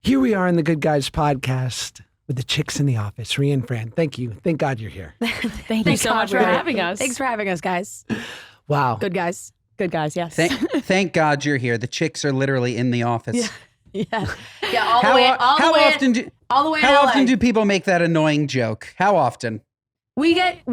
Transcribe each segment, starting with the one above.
Here we are in the Good Guys podcast with the chicks in the office. Rhea and Fran, thank you. Thank God you're here. Thank you so much for having us. Thanks for having us, guys. Wow. Good guys. Good guys, yes. Thank God you're here. The chicks are literally in the office. Yeah. All the way in How LA. often do people make that annoying joke? How often? We get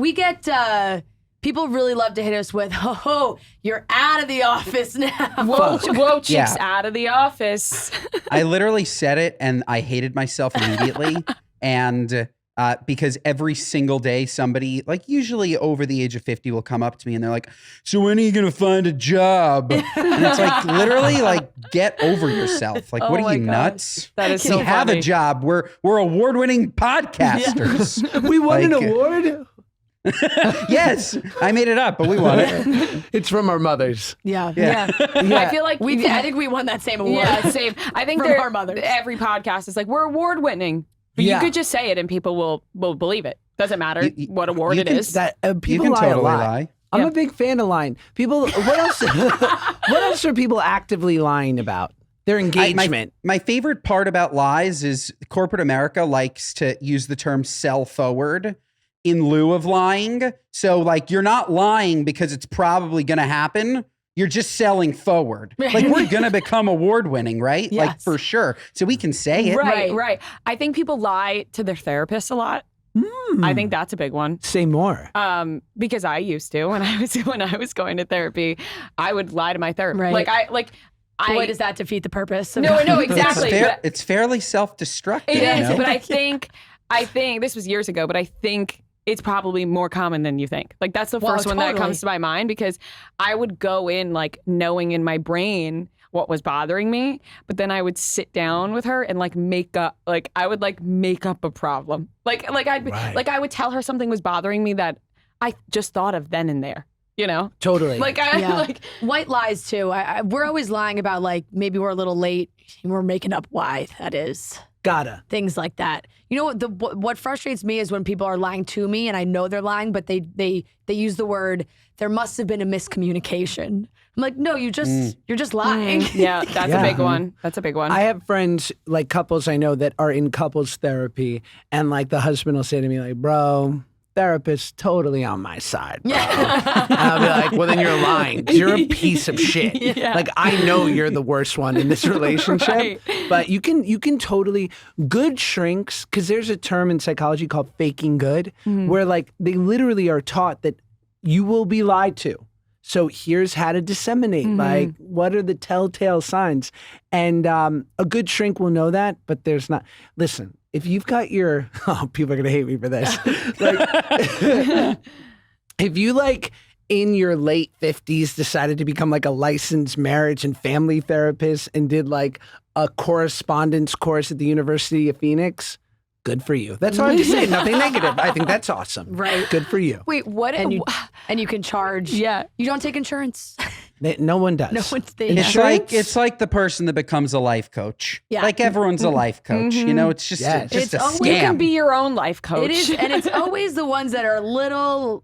people really love to hit us with, "Oh, you're out of the office now." Whoa, chicks Yeah. out of the office. I literally said it and I hated myself immediately. And because every single day somebody, like usually over the age of 50, will come up to me and they're like, "So when are you going to find a job?" And it's like, literally, like, get over yourself. Like, what Oh are you, my God. nuts? That is We so have funny. a job. We're award-winning podcasters. We won an Like, award. Yes, I made it up, but we won it. It's from our mothers. Yeah. Yeah. I feel like I think we won that same award. Yeah, same. I think From our mothers. every podcast is like, we're award winning. But Yeah. you could just say it and people will believe it. Doesn't matter You- what award you it can- is. That You people can lie totally a lot. lie. I'm Yeah. a big fan of lying. People, what else? What else are people actively lying about? Their engagement. My favorite part about lies is corporate America likes to use the term sell forward in lieu of lying. So, like, you're not lying because it's probably going to happen. You're just selling forward. Like, we're going to become award winning, right? Like, Yes. for sure. So we can say it. Right. I think people lie to their therapist a lot. I think that's a big one. Say more. Because I used to when I was going to therapy, I would lie to my therapist. Right. Boy, does that defeat the purpose? No, exactly. It's fairly self-destructive. It is, you know? but I think this was years ago, but I think it's probably more common than you think. Like, that's the first one that totally. comes to my mind, because I would go in like knowing in my brain what was bothering me, but then I would sit down with her and like make up a problem. I would tell her something was bothering me that I just thought of then and there. You know, Totally. White lies too. We're always lying about, like, maybe we're a little late and we're making up why that is. Gotta. Things like that. You know what frustrates me is when people are lying to me and I know they're lying, but they use the word, "There must have been a miscommunication." I'm like, no, you're just lying. yeah, that's Yeah. a big one. That's a big one. I have friends, like couples I know, that are in couples therapy, and like the husband will say to me, like, "Bro, therapist totally on my side, bro." And I'll be like, "Well, then you're lying. 'Cause you're a piece of shit. Yeah. Like, I know you're the worst one in this relationship." Right. But you can totally, good shrinks, because there's a term in psychology called faking good, where like they literally are taught that you will be lied to. So here's how to disseminate. Like, what are the telltale signs? And a good shrink will know that, but there's not. Listen, if you've got your, people are going to hate me for this. Like, if you like in your late 50s decided to become like a licensed marriage and family therapist and did like a correspondence course at the University of Phoenix, good for you. That's all I have to say. Nothing negative. I think that's awesome. Right. Good for you. Wait, what? And you can charge. Yeah. You don't take insurance. No one does. No one's It's like the person that becomes a life coach. Yeah. Like, everyone's a life coach. You know, it's just, Yes. it's just a It's scam. You can be your own life coach. It is, and it's always the ones that are a little,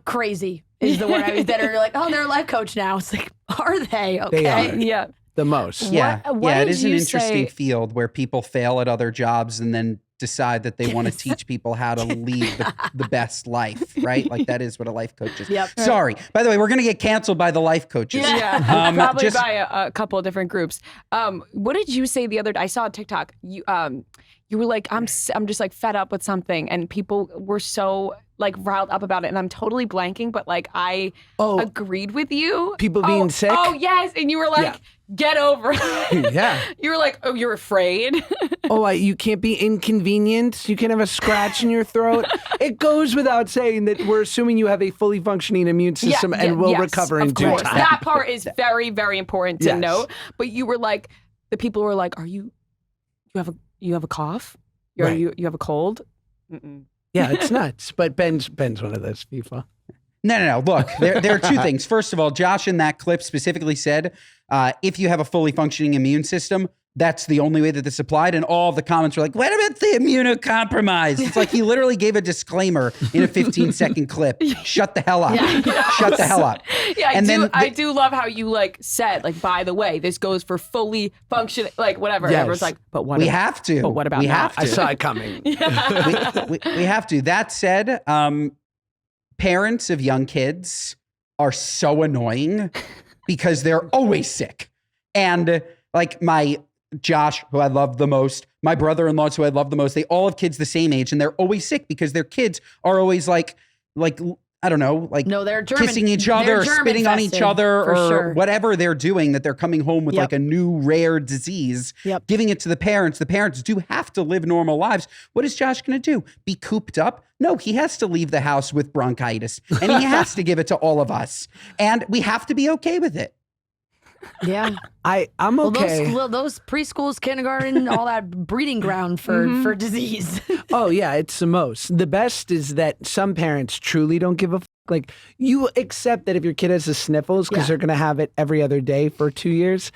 crazy is the word I use, that are like, "Oh, they're a life coach now." It's like, are they? Okay. They are. Yeah. The most. Yeah, What yeah, it did is an you interesting say- field where people fail at other jobs and then decide that they want to teach people how to lead the best life, right? Like, that is what a life coach is. Yep. Sorry. By the way, we're going to get canceled by the life coaches. Yeah, probably just- by a couple of different groups. What did you say the other day? I saw a TikTok. You were like, I'm just like fed up with something, and people were so like riled up about it, and I'm totally blanking, but like I agreed with you. People being sick? Oh yes, and you were like, Yeah. get over it. Yeah. You were like, oh, you're afraid. You can't be inconvenienced. You can have a scratch in your throat. It goes without saying that we're assuming you have a fully functioning immune system and will yes, recover in of due course. time. That part is very, very important to Yes. note. But you were like, the people were like, you have a cough? Right. You have a cold? Mm-mm. Yeah, it's nuts. But Ben's one of those people. No. Look, there are two things. First of all, Josh in that clip specifically said, if you have a fully functioning immune system, that's the only way that this applied. And all the comments were like, what about the immunocompromised? It's like he literally gave a disclaimer in a 15-second clip. Shut the hell up. Shut the hell up. Yeah, And I do love how you like said, like, by the way, this goes for fully functioning, like whatever. Yes. Everyone's like, but what? We have to. But what about we not? have to. I saw it coming. we have to. That said, parents of young kids are so annoying because they're always sick. And like my Josh, who I love the most, my brother-in-laws, who I love the most, they all have kids the same age, and they're always sick because their kids are always like I don't know, like No, they're German. kissing each other, or They're spitting on each German-infested, other, for or sure. whatever they're doing, that they're coming home with Yep. like a new rare disease, Yep. giving it to the parents. The parents do have to live normal lives. What is Josh going to do? Be cooped up? No, he has to leave the house with bronchitis, and he has to give it to all of us. And we have to be okay with it. Yeah. I'm Well, okay. those preschools, kindergarten, all that breeding ground for disease. Oh yeah, it's the most. The best is that some parents truly don't give a fuck. Like, you accept that if your kid has the sniffles because Yeah. they're gonna have it every other day for 2 years.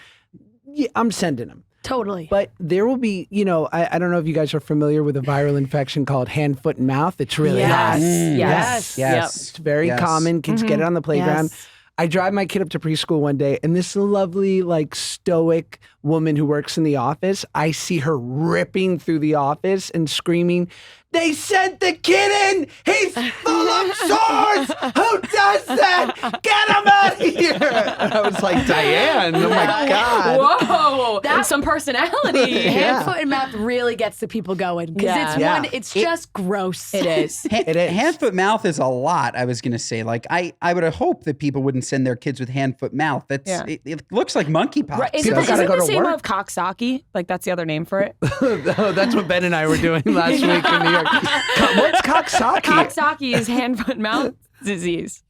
Yeah, I'm sending them. Totally. But there will be, I don't know if you guys are familiar with a viral infection called hand, foot, and mouth. It's really Yes. hot. Yes. Yes. It's very Yes. common. Kids get it on the playground. Yes. I drive my kid up to preschool one day, and this lovely, like, stoic woman who works in the office, I see her ripping through the office and screaming, "They sent the kid in! He's full of sores! Who does that? Get him out of here!" And I was like, Diane, oh my God. Whoa, that's some personality. Hand, foot, and mouth really gets the people going because Yeah. it's Yeah. it's just gross. It is. It is. Hand, foot, mouth is a lot, I was going to say. Like, I would hope that people wouldn't send their kids with hand, foot, mouth. It looks like monkeypox. Right. Is People it gotta the go to same work. of coxsackie? Like, that's the other name for it. Oh, that's what Ben and I were doing last week in New York. What's Coxsackie? Coxsackie is hand, foot, mouth disease.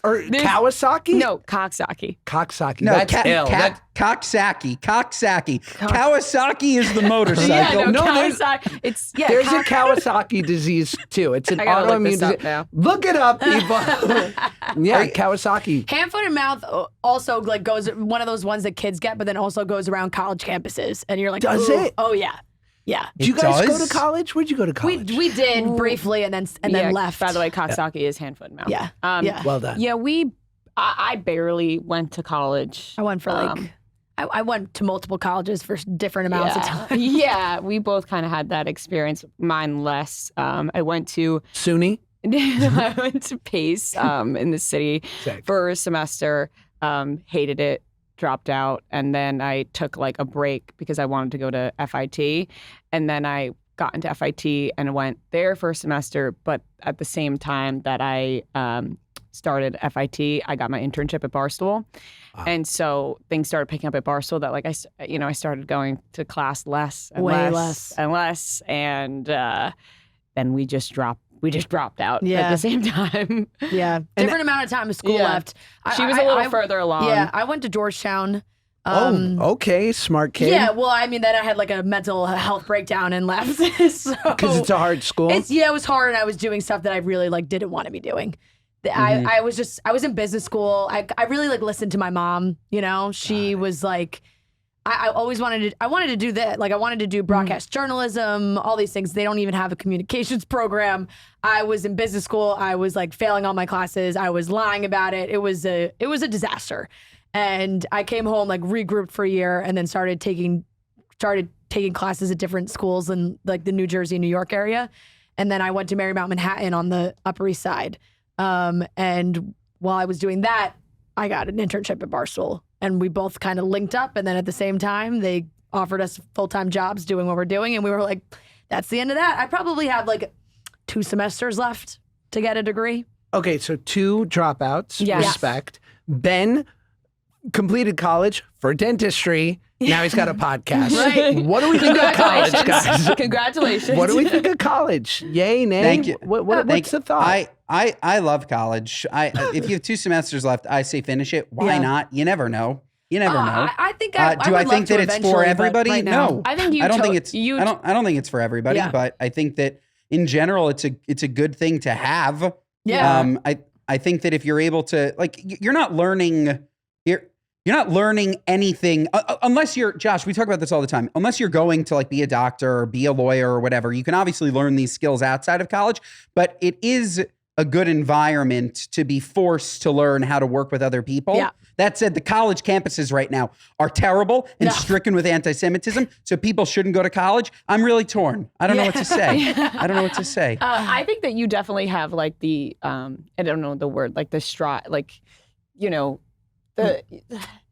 Or Kawasaki? No, coxsackie. Coxsackie. No, That's ill. Coxsackie. Kawasaki is the motorcycle. Yeah, no, No, there's- Kawasaki. It's There's a Kawasaki disease too. It's an I gotta look autoimmune this up disease. now. Look it up, people. Yeah, Kawasaki. Hand, foot, and mouth also like goes one of those ones that kids get, but then also goes around college campuses, and you're like, Does "Ooh, it? Oh yeah, yeah. Did you It guys go does? to college? Where'd you go to college? We did briefly, and then Yeah, left. By the way, coxsackie is hand, foot, and mouth. Yeah. Yeah. Well done. Yeah, I barely went to college. I went for like. I went to multiple colleges for different amounts of time. Yeah, we both kind of had that experience. Mine less. I went to SUNY? I went to Pace in the city Sick. for a semester. Hated it, dropped out, and then I took like a break because I wanted to go to FIT, and then I got into FIT and went there for a semester. But at the same time that I started FIT, I got my internship at Barstool. Wow. And so things started picking up at Barstool that like I started going to class less and Way less and less. And then we just dropped out at Yeah. the same time. Yeah, different amount of time of school Yeah. left. She was a little further along. Yeah, I went to Georgetown. Okay, smart kid. Yeah, well, I mean, then I had like a mental health breakdown and left. So Because it's a hard school. it was hard, and I was doing stuff that I really like didn't want to be doing. I was in business school. I really like listened to my mom. You know, she was like, I always wanted to do that. Like I wanted to do broadcast journalism, all these things. They don't even have a communications program. I was in business school. I was like failing all my classes. I was lying about it. It was a disaster. And I came home, like regrouped for a year, and then started taking classes at different schools in like the New Jersey, New York area. And then I went to Marymount Manhattan on the Upper East Side. And while I was doing that, I got an internship at Barstool, and we both kind of linked up. And then at the same time, they offered us full-time jobs doing what we're doing. And we were like, that's the end of that. I probably have like 2 semesters left to get a degree. Okay, so 2 dropouts. Yes. Respect. Ben completed college for dentistry. Now he's got a podcast. Right. What do we think of college, guys? Congratulations. What do we think of college? Yay, nay? Thank you. What's the thought? I love college. If you have 2 semesters left, I say finish it. Why Yeah. not? You never know. You never know. I think I Do would I love think to that it's eventually, for but everybody? right now- No. I think you I don't to- think it's. you- I don't think it's for everybody. Yeah. But I think that in general, it's a good thing to have. Yeah. I think that if you're able to, like, you're not learning. You're You're not learning anything unless you're, Josh, we talk about this all the time. Unless you're going to like be a doctor or be a lawyer or whatever, you can obviously learn these skills outside of college, but it is a good environment to be forced to learn how to work with other people. Yeah. That said, the college campuses right now are terrible and stricken with anti-Semitism, so people shouldn't go to college. I'm really torn. I don't know what to say. I think that you definitely have like the, I don't know the word, like the like, you know, the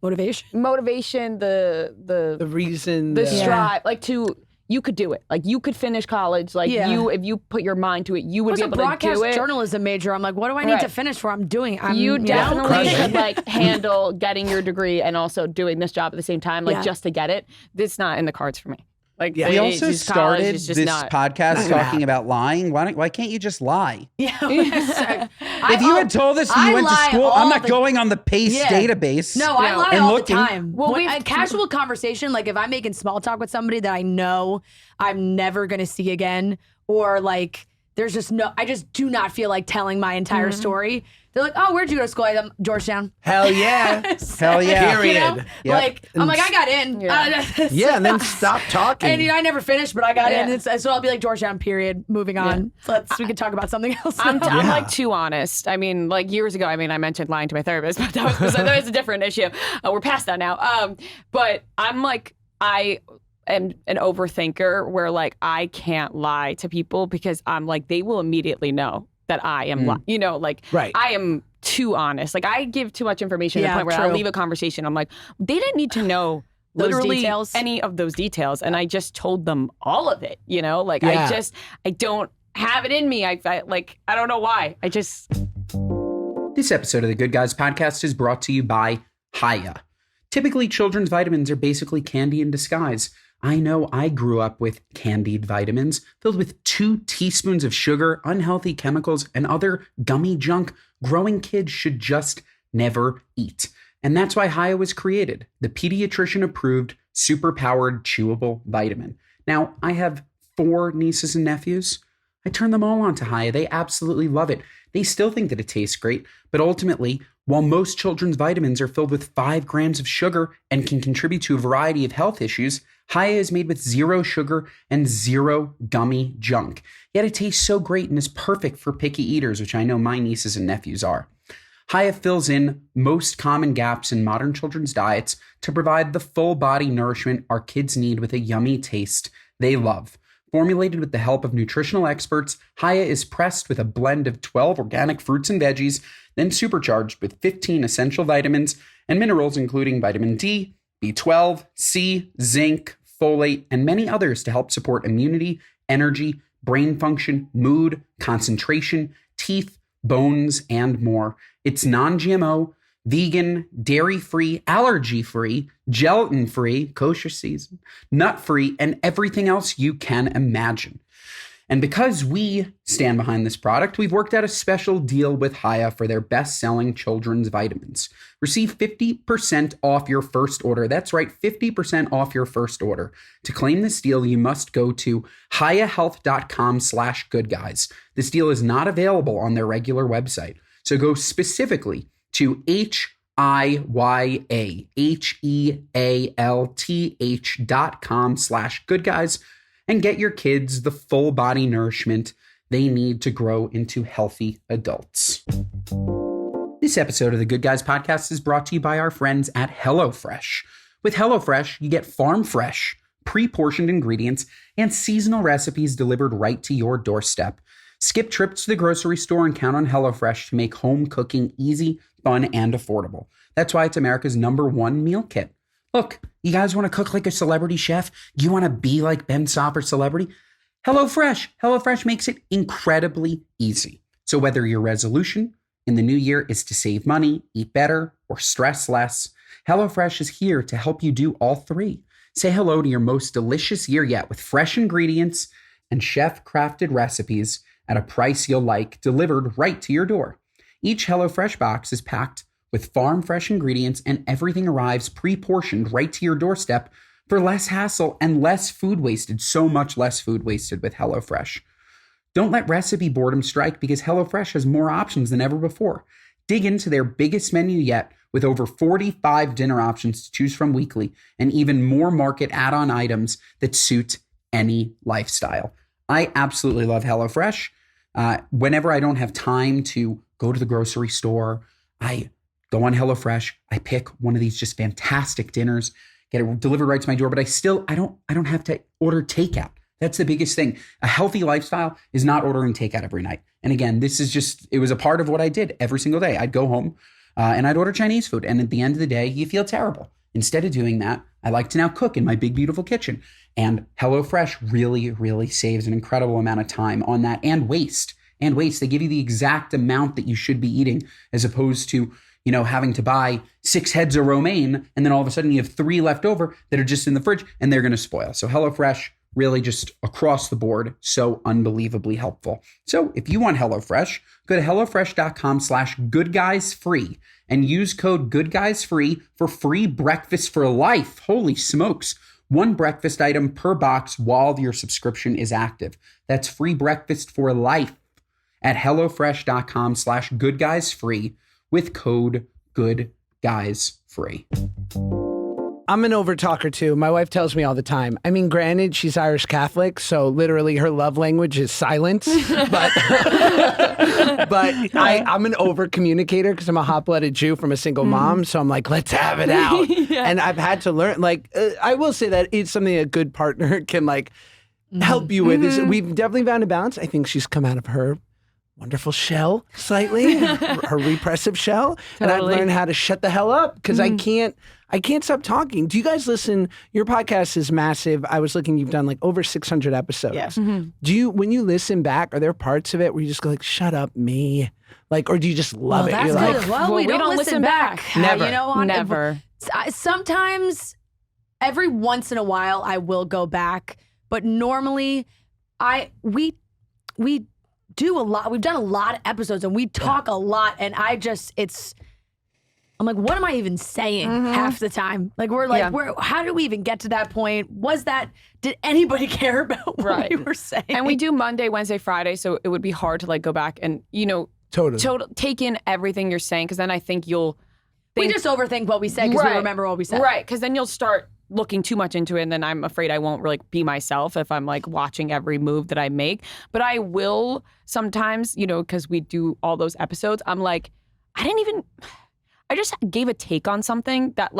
motivation, the reason, the strive, like you could do it. Like you could finish college. Like if you put your mind to it, you would be able to do it. I was a broadcast journalism major. I'm like, what do I need to finish for? I'm doing. You definitely could like handle getting your degree and also doing this job at the same time, like just to get it. It's not in the cards for me. Like we also started this podcast talking about lying. Why can't you just lie? Yeah. If you had told us you went to school, I'm not going on the PACE database. No, I lie all the time. Well, casual conversation, like if I'm making small talk with somebody that I know I'm never going to see again, or like there's just I just do not feel like telling my entire story. They're like, oh, where'd you go to school? I'm Georgetown. Hell yeah. Hell yeah. Period. You know? Like, I'm like, I got in. And then stop talking. And I never finished, but I got in. So I'll be like, Georgetown, period. Moving on. We can talk about something else. I'm like too honest. I mean, like years ago, I mentioned lying to my therapist, but that was a different issue. We're past that now. But I'm like, I am an overthinker where like I can't lie to people because I'm like, they will immediately know that I am, I am too honest. Like I give too much information to the point where I'll leave a conversation. I'm like, they didn't need to know literally any of those details. And I just told them all of it, like I don't have it in me. I don't know why. This episode of the Good Guys podcast is brought to you by Hiya. Typically, children's vitamins are basically candy in disguise. I know I grew up with candied vitamins filled with 2 teaspoons of sugar, unhealthy chemicals, and other gummy junk growing kids should just never eat. And that's why Hiya was created, the pediatrician-approved, super-powered, chewable vitamin. Now, I have 4 nieces and nephews. I turn them all on to Hiya. They absolutely love it. They still think that it tastes great, but ultimately, while most children's vitamins are filled with 5 grams of sugar and can contribute to a variety of health issues, Hiya is made with 0 sugar and 0 gummy junk. Yet it tastes so great and is perfect for picky eaters, which I know my nieces and nephews are. Hiya fills in most common gaps in modern children's diets to provide the full body nourishment our kids need with a yummy taste they love. Formulated with the help of nutritional experts, Hiya is pressed with a blend of 12 organic fruits and veggies, then supercharged with 15 essential vitamins and minerals, including vitamin D, B12, C, zinc, folate, and many others to help support immunity, energy, brain function, mood, concentration, teeth, bones, and more. It's non-GMO, vegan, dairy-free, allergy-free, gelatin-free, kosher season, nut-free, and everything else you can imagine. And because we stand behind this product, we've worked out a special deal with Hiya for their best-selling children's vitamins. Receive 50% off your first order. That's right, 50% off your first order. To claim this deal, you must go to hiyahealth.com/goodguys. This deal is not available on their regular website. So go specifically to hiyahealth.com/goodguys and get your kids the full body nourishment they need to grow into healthy adults. This episode of the Good Guys podcast is brought to you by our friends at HelloFresh. With HelloFresh, you get farm fresh, pre-portioned ingredients and seasonal recipes delivered right to your doorstep. Skip trips to the grocery store and count on HelloFresh to make home cooking easy, fun, and affordable. That's why it's America's #1 meal kit. Look, you guys want to cook like a celebrity chef? You want to be like Ben Sopper celebrity? HelloFresh makes it incredibly easy. So whether your resolution in the new year is to save money, eat better, or stress less, HelloFresh is here to help you do all 3. Say hello to your most delicious year yet with fresh ingredients and chef-crafted recipes at a price you'll like, delivered right to your door. Each HelloFresh box is packed with farm fresh ingredients, and everything arrives pre-portioned right to your doorstep for less hassle and less food wasted. So much less food wasted with HelloFresh. Don't let recipe boredom strike because HelloFresh has more options than ever before. Dig into their biggest menu yet with over 45 dinner options to choose from weekly and even more market add-on items that suit any lifestyle. I absolutely love HelloFresh. Whenever I don't have time to go to the grocery store, I go on HelloFresh. I pick one of these just fantastic dinners, get it delivered right to my door, but I don't have to order takeout. That's the biggest thing. A healthy lifestyle is not ordering takeout every night. And again, it was a part of what I did every single day. I'd go home and I'd order Chinese food. And at the end of the day, you feel terrible. Instead of doing that, I like to now cook in my big, beautiful kitchen. And HelloFresh really, really saves an incredible amount of time on that and waste. They give you the exact amount that you should be eating as opposed to, having to buy 6 heads of romaine. And then all of a sudden you have 3 left over that are just in the fridge and they're going to spoil. So HelloFresh, really just across the board, so unbelievably helpful. So if you want HelloFresh, go to HelloFresh.com/goodguysfree and use code goodguysfree for free breakfast for life. Holy smokes. 1 breakfast item per box while your subscription is active. That's free breakfast for life at HelloFresh.com/goodguysfree with code goodguysfree. I'm an overtalker too. My wife tells me all the time. I mean, granted, she's Irish Catholic, so literally her love language is silence. But I'm an over communicator because I'm a hot-blooded Jew from a single mom. So I'm like, let's have it out. And I've had to learn. I will say that it's something a good partner can help you with. We've definitely found a balance. I think she's come out of her wonderful shell slightly, her repressive shell. Totally. And I've learned how to shut the hell up because I can't stop talking. Do you guys listen? Your podcast is massive. I was looking, you've done over 600 episodes. Yes. When you listen back, are there parts of it where you just go shut up me? Or do you just love it? That's You're good as well. We don't listen back. Never. Never. Sometimes, every once in a while, I will go back. But normally, we do a lot. We've done a lot of episodes and we talk a lot. And I'm like, what am I even saying half the time? How did we even get to that point? Did anybody care about what we were saying? And we do Monday, Wednesday, Friday. So it would be hard to go back and, totally take in everything you're saying. Cause then I think we just overthink what we said because we remember what we said. Right. Cause then you'll start looking too much into it, and then I'm afraid I won't really be myself if I'm watching every move that I make. But I will sometimes, because we do all those episodes, I'm like, I just gave a take on something that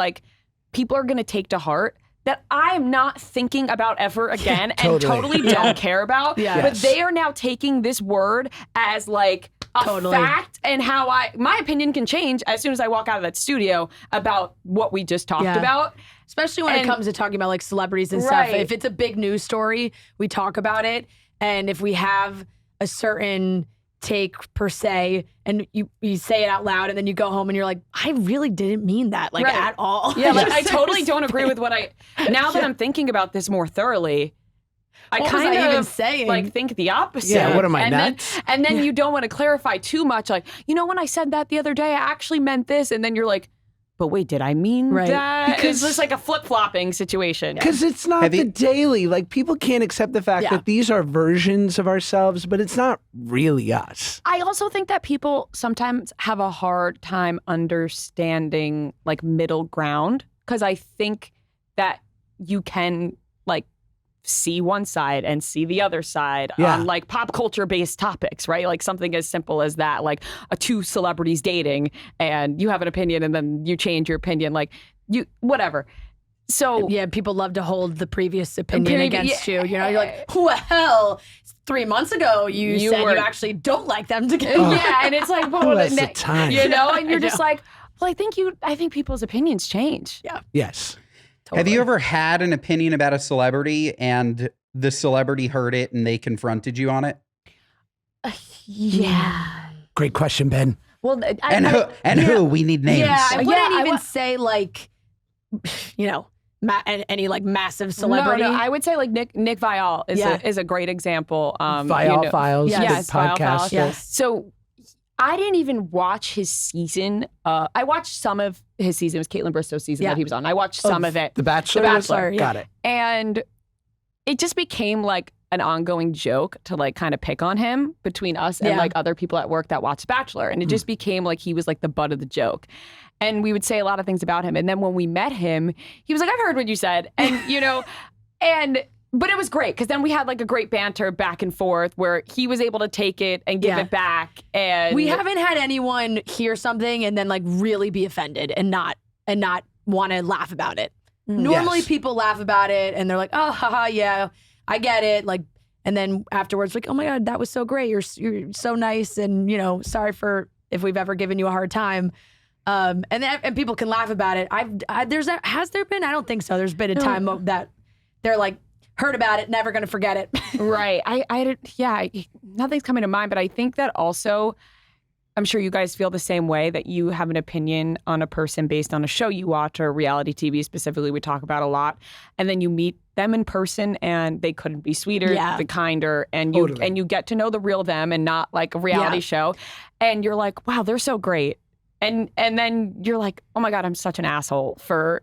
people are gonna take to heart that I'm not thinking about ever again and totally don't care about. Yeah. But they are now taking this word as a fact, and how my opinion can change as soon as I walk out of that studio about what we just talked about. Especially when it comes to talking about celebrities and stuff. If it's a big news story, we talk about it. And if we have a certain take per se, and you say it out loud, and then you go home and you're like, I really didn't mean that at all. Yeah, I totally don't agree with what now that I'm thinking about this more thoroughly, I kind of even saying? Think the opposite. Yeah, what am I, nuts? And then you don't want to clarify too much. When I said that the other day, I actually meant this. And then you're like, but wait, did I mean that? Because it's just a flip-flopping situation. Because it's not the daily. People can't accept the fact that these are versions of ourselves, but it's not really us. I also think that people sometimes have a hard time understanding middle ground, because I think that you can see one side and see the other side on pop culture based topics, right? Something as simple as that, two celebrities dating and you have an opinion and then you change your opinion, whatever. So people love to hold the previous opinion against you. You're like, well, 3 months ago you said you actually don't like them together. And it's that's the time. And you're just well, I think people's opinions change. Yeah. Yes. Totally. Have you ever had an opinion about a celebrity and the celebrity heard it and they confronted you on it? Yeah. Great question, Ben. Well, who? We need names. Yeah, I wouldn't even say any massive celebrity. No, I would say Nick Viall is a great example. Viall Files, yes, podcast. Files. Yes. So I didn't even watch his season. I watched some of his season. It was Caitlin Bristow's season that he was on. I watched some of it. The Bachelor? The Bachelor, Got it. And it just became an ongoing joke to like kind of pick on him between us and like other people at work that watched Bachelor. And it just became like he was like the butt of the joke. And we would say a lot of things about him. And then when we met him, he was like, I've heard what you said. And, you know, but it was great because then we had like a great banter back and forth where he was able to take it and give it back. And we haven't had anyone hear something and then like really be offended and not want to laugh about it. Normally people laugh about it and they're like, oh, haha, yeah, I get it. Like, and then afterwards, like, oh my God, that was so great. You're so nice. And, you know, sorry for if we've ever given you a hard time. And people can laugh about it. Has there been? I don't think so. There's been a time that they're like, heard about it, never going to forget it. Right. Nothing's coming to mind, but I think that also, I'm sure you guys feel the same way, that you have an opinion on a person based on a show you watch or reality TV specifically we talk about a lot. And then you meet them in person and they couldn't be sweeter, the kinder, and you get to know the real them and not like a reality show. And you're like, wow, they're so great. And then you're like, oh my God, I'm such an asshole for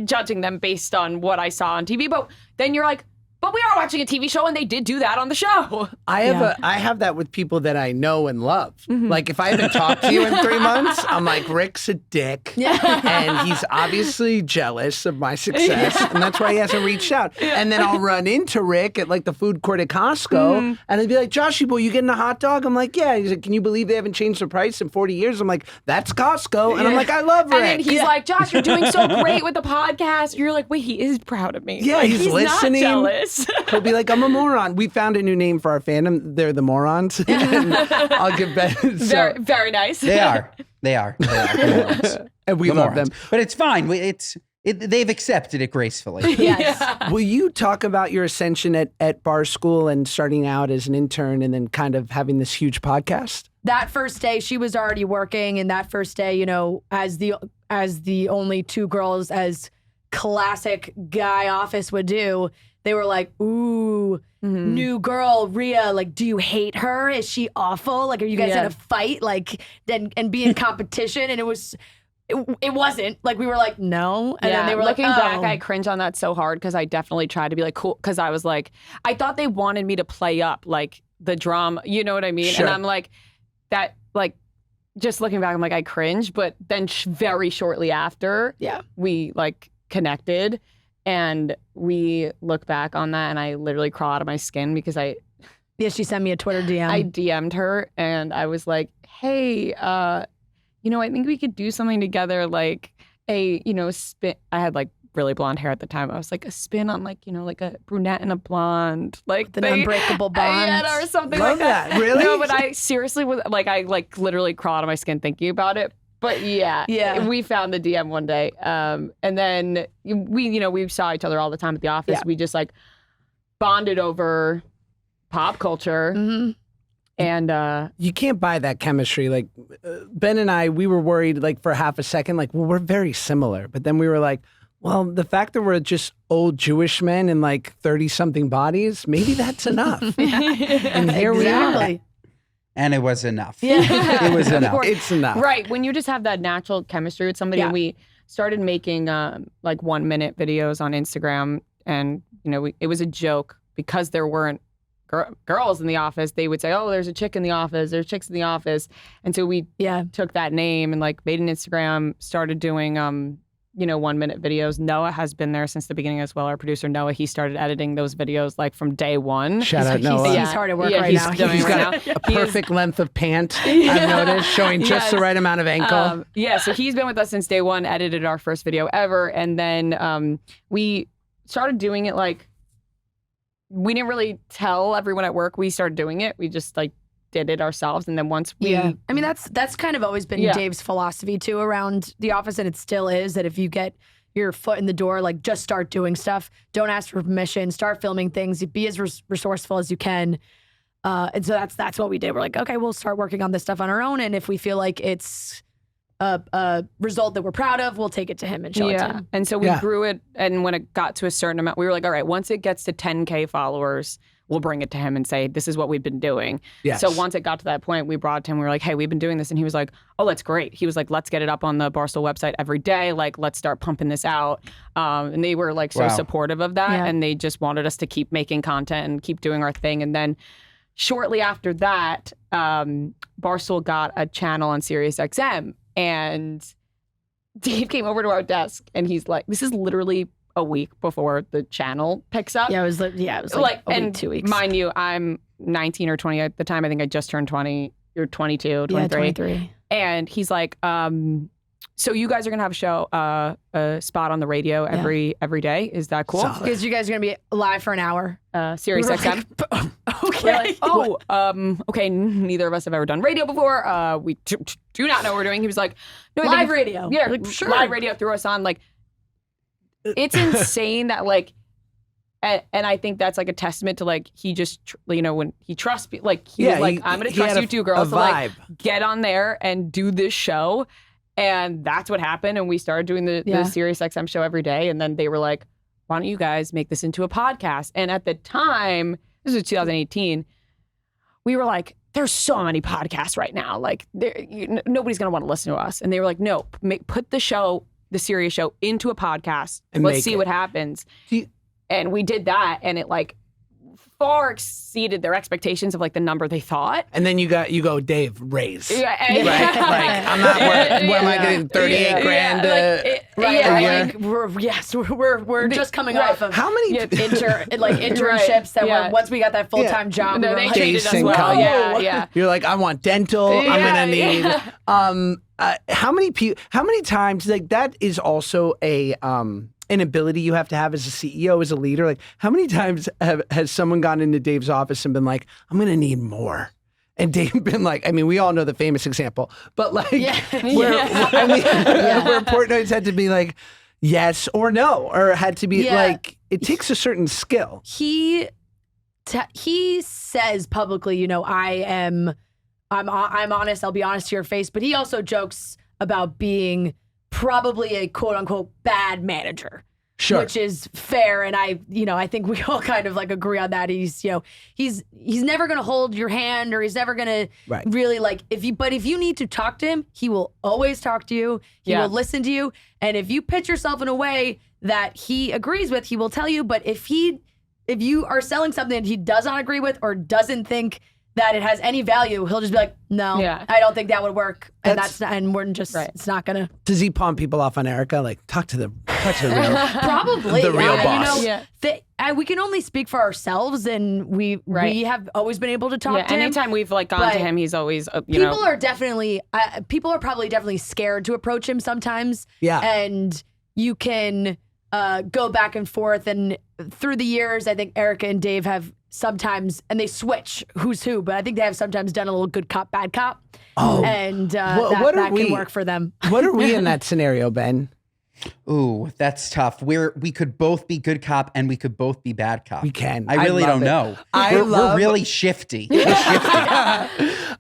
judging them based on what I saw on TV. But then you're like, but we are watching a TV show and they did do that on the show. I have that with people that I know and love. Like if I haven't talked to you in 3 months, I'm like, Rick's a dick. And he's obviously jealous of my success. And that's why he hasn't reached out. And then I'll run into Rick at like the food court at Costco and he'd be like, Joshy boy, you getting a hot dog? I'm like, yeah. He's like, can you believe they haven't changed the price in 40 years? I'm like, that's Costco. And I'm like, I love Rick. And then he's like, Josh, you're doing so great with the podcast. You're like, wait, he is proud of me. Yeah, like, he's listening. Not jealous. He'll be like, I'm a moron. We found a new name for our fandom. They're the morons. And I'll give Ben. Very, very nice. They are. Morons. And we love them. But it's fine. They've accepted it gracefully. Yes. Will you talk about your ascension at bar school and starting out as an intern and then kind of having this huge podcast? That first day, she was already working. And that first day, you know, as the only 2 girls, as classic guy office would do, they were like, ooh, new girl, Rhea, like, do you hate her? Is she awful? Like, are you guys in a fight? Like, and be in competition? And it wasn't. Like, we were like, no. And then they were looking like, back, I cringe on that so hard because I definitely tried to be like, cool. Because I was like, I thought they wanted me to play up, like, the drama. You know what I mean? Sure. And I'm like, that, like, just looking back, I'm like, I cringe. But then very shortly after, we, like, connected. And we look back on that and I literally crawl out of my skin because she sent me a Twitter DM. I DM'd her and I was like, hey, I think we could do something together, like a, spin. I had like really blonde hair at the time. I was like, a spin on like, like a brunette and a blonde, like the unbreakable bond or something Love like that. Really? No, but I seriously was like, I like literally crawl out of my skin thinking about it. But we found the DM one day. And then we saw each other all the time at the office. Yeah. We just like bonded over pop culture. And you can't buy that chemistry. Like Ben and I, we were worried like for half a second, like, well, we're very similar. But then we were like, well, the fact that we're just old Jewish men in like 30-something bodies, maybe that's enough. And here we are. And it was enough. Yeah. It was enough. It's enough. Right. When you just have that natural chemistry with somebody, and we started making like 1-minute videos on Instagram. And, it was a joke because there weren't girls in the office. They would say, oh, there's a chick in the office. There's chicks in the office. And so we took that name and like made an Instagram, started doing 1-minute videos. Noah has been there since the beginning as well. Our producer Noah, he started editing those videos like from day one. Shout out Noah. He's hard at work right now. He's got a perfect length of pant, I've noticed, showing just the right amount of ankle. So he's been with us since day one, edited our first video ever. And then we started doing it like, we didn't really tell everyone at work we started doing it. We just like did it ourselves. And then once we... I mean, that's kind of always been Dave's philosophy too around the office. And it still is that if you get your foot in the door, like just start doing stuff. Don't ask for permission. Start filming things. Be as resourceful as you can. And so that's what we did. We're like, okay, we'll start working on this stuff on our own. And if we feel like it's a result that we're proud of, we'll take it to him and show it to him. And so we grew it. And when it got to a certain amount, we were like, all right, once it gets to 10K followers, we'll bring it to him and say, this is what we've been doing. Yes. So once it got to that point, we brought it to him. We were like, hey, we've been doing this. And he was like, oh, that's great. He was like, let's get it up on the Barstool website every day. Like, let's start pumping this out. And they were like so supportive of that. Yeah. And they just wanted us to keep making content and keep doing our thing. And then shortly after that, Barstool got a channel on Sirius XM. And Dave came over to our desk and he's like, this is literally a week before the channel picks up. Yeah, it was like a week, 2 weeks. Mind you, I'm 19 or 20 at the time. I think I just turned 20. You're 22, 23. Yeah, 23. And he's like, so you guys are going to have a show, a spot on the radio every day. Is that cool? Solid. Because you guys are going to be live for an hour. Sirius We're XM. like, Okay. Okay. Neither of us have ever done radio before. We do not know what we're doing. He was like, no, Live radio. Yeah, Like, sure. live radio. Threw us on. Like, it's insane that like, and I think that's like a testament to like he just when he trusts people. Like he was like, I'm gonna trust you two girls to like get on there and do this show, and that's what happened. And we started doing the Sirius XM show every day, and then they were like, why don't you guys make this into a podcast? And at the time, this was 2018, we were like, there's so many podcasts right now. Like, nobody's going to want to listen to us. And they were like, no, put the show, the Sirius show, into a podcast. And let's see what happens. And we did that. And it like far exceeded their expectations of like the number they thought. And then you go, Dave, raise. Yeah, right? Like, I'm not what am I getting 38 grand we're just coming off of how many internships that once we got that full-time job, no, we were they like, treated us Jason well. come. Yeah. You're like, I want dental. I'm gonna need how many times, like, that is also an ability you have to have as a CEO, as a leader. Like, how many times has someone gone into Dave's office and been like, I'm going to need more? And Dave been like, I mean, we all know the famous example, but like, where Portnoy's had to be like, yes or no, or had to be like, it takes a certain skill. He says publicly, I'm honest, I'll be honest to your face, but he also jokes about being probably a quote unquote bad manager. Sure. Which is fair, and I think we all kind of like agree on that. He's never going to hold your hand, or he's never going to really like if you need to talk to him, he will always talk to you. He will listen to you, and if you pitch yourself in a way that he agrees with, he will tell you. But if you are selling something that he does not agree with or doesn't think that it has any value, he'll just be like, no, I don't think that would work. And we're just, it's not gonna. Does he palm people off on Erica? Like, talk to the real, probably the real boss. We can only speak for ourselves, and we have always been able to talk to him. Anytime we've like gone to him, he's always, people are probably definitely scared to approach him sometimes. Yeah. And you can go back and forth. And through the years, I think Erica and Dave have sometimes, and they switch who's who, but I think they have sometimes done a little good cop, bad cop. Oh. And that can work for them. What are we in that scenario, Ben? Ooh, that's tough. We could both be good cop and we could both be bad cop. We can. I really don't know. We're really shifty. We're shifty.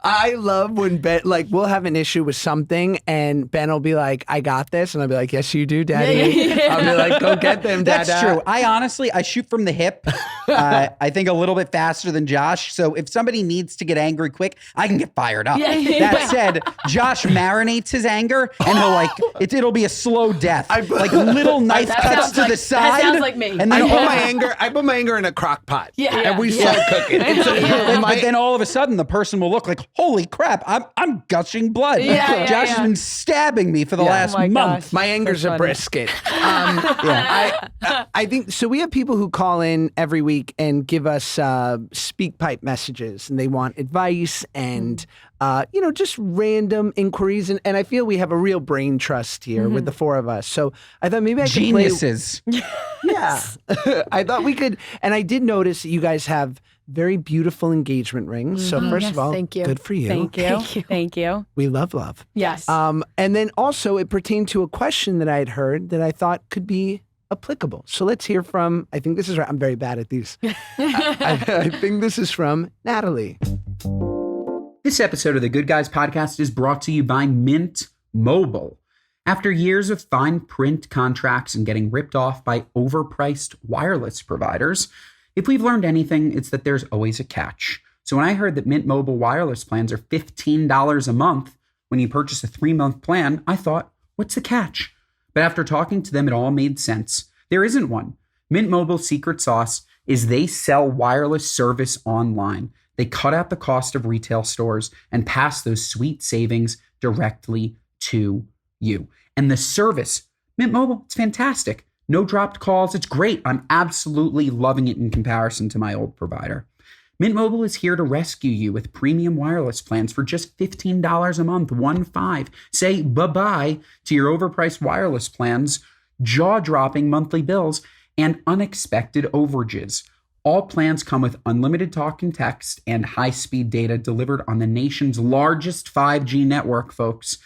I love when Ben, like, we'll have an issue with something and Ben will be like, I got this. And I'll be like, yes, you do, Daddy. I'll be like, go get them, Dad. That's true. I shoot from the hip. I think a little bit faster than Josh. So if somebody needs to get angry quick, I can get fired up. That said, Josh marinates his anger and it'll be a slow death. Like little knife cuts to the side. That sounds like me. And then I put my anger in a crock pot. And we start cooking. But then all of a sudden the person will look like, holy crap, I'm gushing blood. Josh has been stabbing me for the last month. Gosh. My anger's a brisket. I think so. We have people who call in every week and give us speak pipe messages, and they want advice and just random inquiries. And I feel we have a real brain trust here with the four of us. So I thought maybe I could Geniuses. Yeah. I thought we could. And I did notice that you guys have very beautiful engagement rings. So first of all, thank you. Good for you. Thank you. We love. Yes. And then also it pertained to a question that I had heard that I thought could be applicable. So let's hear from, I think this is right. I'm very bad at these. I think this is from Natalie. This episode of the Good Guys podcast is brought to you by Mint Mobile. After years of fine print contracts and getting ripped off by overpriced wireless providers, If we've learned anything, it's that there's always a catch. So when I heard that Mint Mobile wireless plans are $15 a month when you purchase a 3-month plan, I thought, what's the catch? But after talking to them, it all made sense. There isn't one. Mint Mobile's secret sauce is they sell wireless service online. They cut out the cost of retail stores and pass those sweet savings directly to you. And the service, Mint Mobile, it's fantastic. No dropped calls. It's great. I'm absolutely loving it in comparison to my old provider. Mint Mobile is here to rescue you with premium wireless plans for just $15 a month, 1-5. Say bye-bye to your overpriced wireless plans, jaw-dropping monthly bills, and unexpected overages. All plans come with unlimited talk and text and high-speed data delivered on the nation's largest 5G network, folks.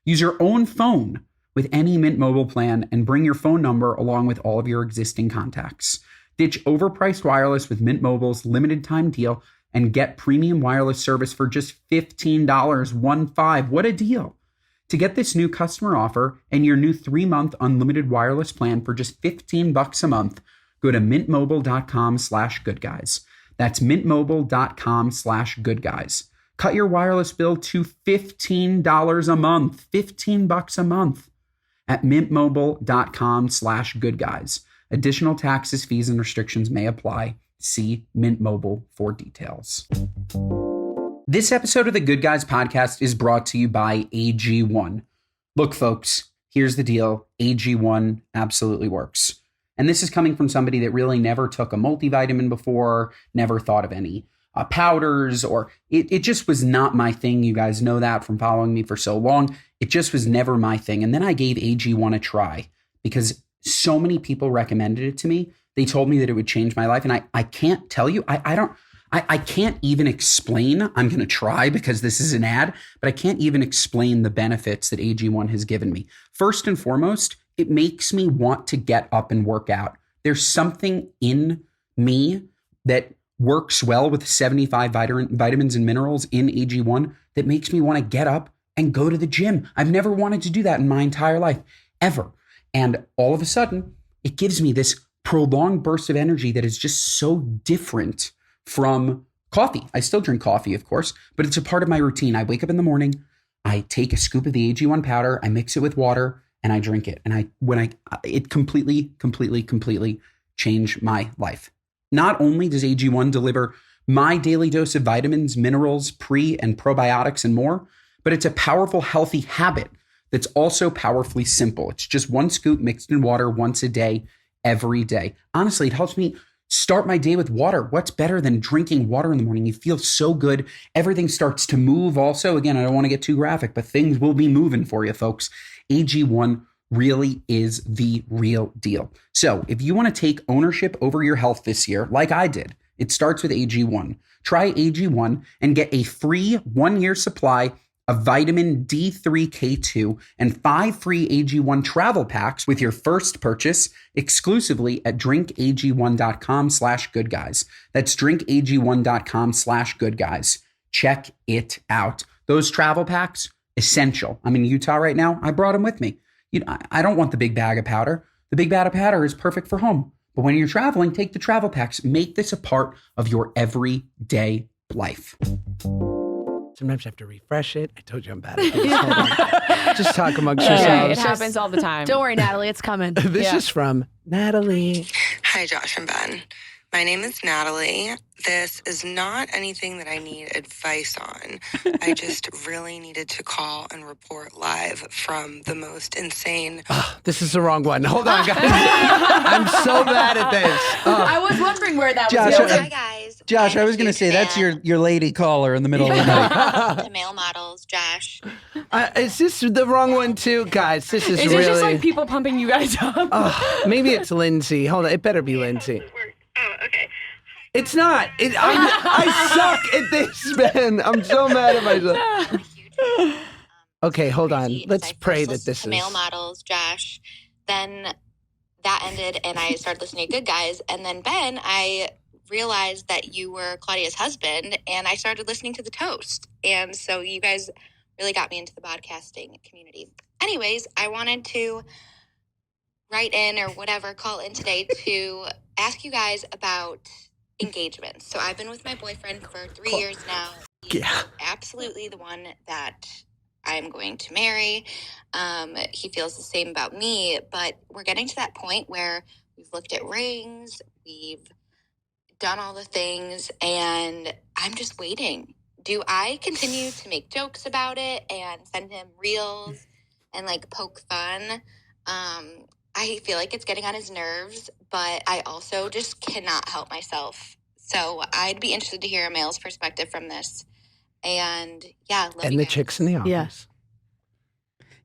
Use your own phone with any Mint Mobile plan and bring your phone number along with all of your existing contacts. Ditch overpriced wireless with Mint Mobile's limited time deal and get premium wireless service for just $15, 1-5. What a deal. To get this new customer offer and your new 3-month unlimited wireless plan for just $15 a month, go to mintmobile.com/goodguys. That's mintmobile.com/goodguys. Cut your wireless bill to $15 a month, $15 a month at mintmobile.com/goodguys. Additional taxes, fees, and restrictions may apply. See Mint Mobile for details. This episode of the Good Guys podcast is brought to you by AG1. Look, folks, here's the deal. AG1 absolutely works. And this is coming from somebody that really never took a multivitamin before, never thought of any powders, or it just was not my thing. You guys know that from following me for so long. It just was never my thing. And then I gave AG1 a try because so many people recommended it to me. They told me that it would change my life. And I can't tell you, I can't even explain. I'm going to try because this is an ad, but I can't even explain the benefits that AG1 has given me. First and foremost, it makes me want to get up and work out. There's something in me that works well with 75 vitamins and minerals in AG1 that makes me want to get up and go to the gym. I've never wanted to do that in my entire life, ever. And all of a sudden, it gives me this prolonged burst of energy that is just so different from coffee. I still drink coffee, of course, but it's a part of my routine. I wake up in the morning, I take a scoop of the AG1 powder, I mix it with water, and I drink it. And it completely changed my life. Not only does AG1 deliver my daily dose of vitamins, minerals, pre and probiotics, and more, but it's a powerful, healthy habit that's also powerfully simple. It's just 1 scoop mixed in water once a day, every day. Honestly, it helps me start my day with water. What's better than drinking water in the morning? You feel so good. Everything starts to move also. Again, I don't want to get too graphic, but things will be moving for you, folks. AG1 really is the real deal. So if you want to take ownership over your health this year, like I did, it starts with AG1. Try AG1 and get a free 1-year supply of vitamin D3K2 and 5 free AG1 travel packs with your first purchase exclusively at drinkag1.com/goodguys. That's drinkag1.com/goodguys. Check it out. Those travel packs, essential. I'm in Utah right now. I brought them with me. I don't want the big bag of powder. The big bag of powder is perfect for home. But when you're traveling, take the travel packs. Make this a part of your everyday life. Sometimes I have to refresh it. I told you I'm bad at this. Hold on. Just talk amongst Yeah, yourselves. it happens all the time. Don't worry, Natalie, it's coming. This is from Natalie. Hi, Josh and Ben. My name is Natalie. This is not anything that I need advice on. I just really needed to call and report live from the most insane. This is the wrong one. Hold on, guys. I'm so bad at this. I was wondering where that Josh, was going. Hi, guys. Josh, I'm I a was going to huge say, that's fan your lady caller in the middle of the night. to male models, Josh. Is this the wrong one too? Guys, this is Is really... it just like people pumping you guys up? Maybe it's Lindsay. Hold on. It better be Lindsay. Oh, okay. It's not. I suck at this, Ben. I'm so mad at myself. I'm a huge fan. Okay, hold on. Crazy. Let's I first pray that listened this to is... male models, Josh. Then that ended, and I started listening to Good Guys. And then Ben, I realized that you were Claudia's husband, and I started listening to The Toast. And so you guys really got me into the podcasting community. Anyways, I wanted to write in or whatever, call in today to ask you guys about engagements. So I've been with my boyfriend for 3 years now. He's absolutely the one that I'm going to marry. He feels the same about me, but we're getting to that point where we've looked at rings, we've done all the things, and I'm just waiting. Do I continue to make jokes about it and send him reels and like poke fun? I feel like it's getting on his nerves, but I also just cannot help myself. So I'd be interested to hear a male's perspective from this. And yeah, love And you the guys. chicks in the office.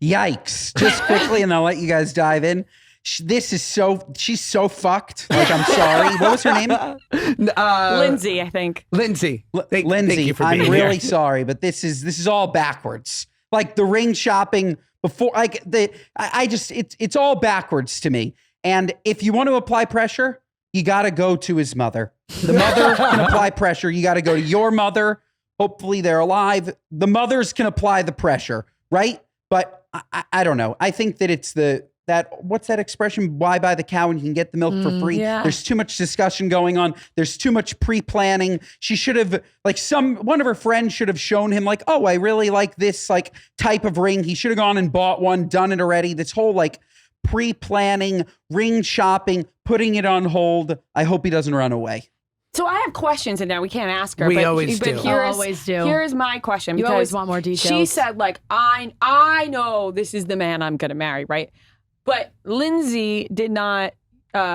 Yeah. Yikes. Just quickly, and I'll let you guys dive in. She's so fucked. Like, I'm sorry. What was her name? Lindsay, I think. Lindsay. Thank Lindsay, you for I'm being really here. sorry, but this is all backwards. Like the ring shopping before, like it's all backwards to me. And if you want to apply pressure, you got to go to his mother. The mother can apply pressure. You got to go to your mother. Hopefully they're alive. The mothers can apply the pressure, right? But I don't know. I think that it's what's that expression? Why buy the cow when you can get the milk for free? Yeah. There's too much discussion going on. There's too much pre-planning. She should have, like, one of her friends should have shown him, like, oh, I really like this, like, type of ring. He should have gone and bought one, done it already. This whole, like, pre-planning, ring shopping, putting it on hold. I hope he doesn't run away. So I have questions, and now we can't ask her. We but, always but do. Always do. Here's my question. You because always want more details. She said, like, I know this is the man I'm going to marry, right? But Lindsay did not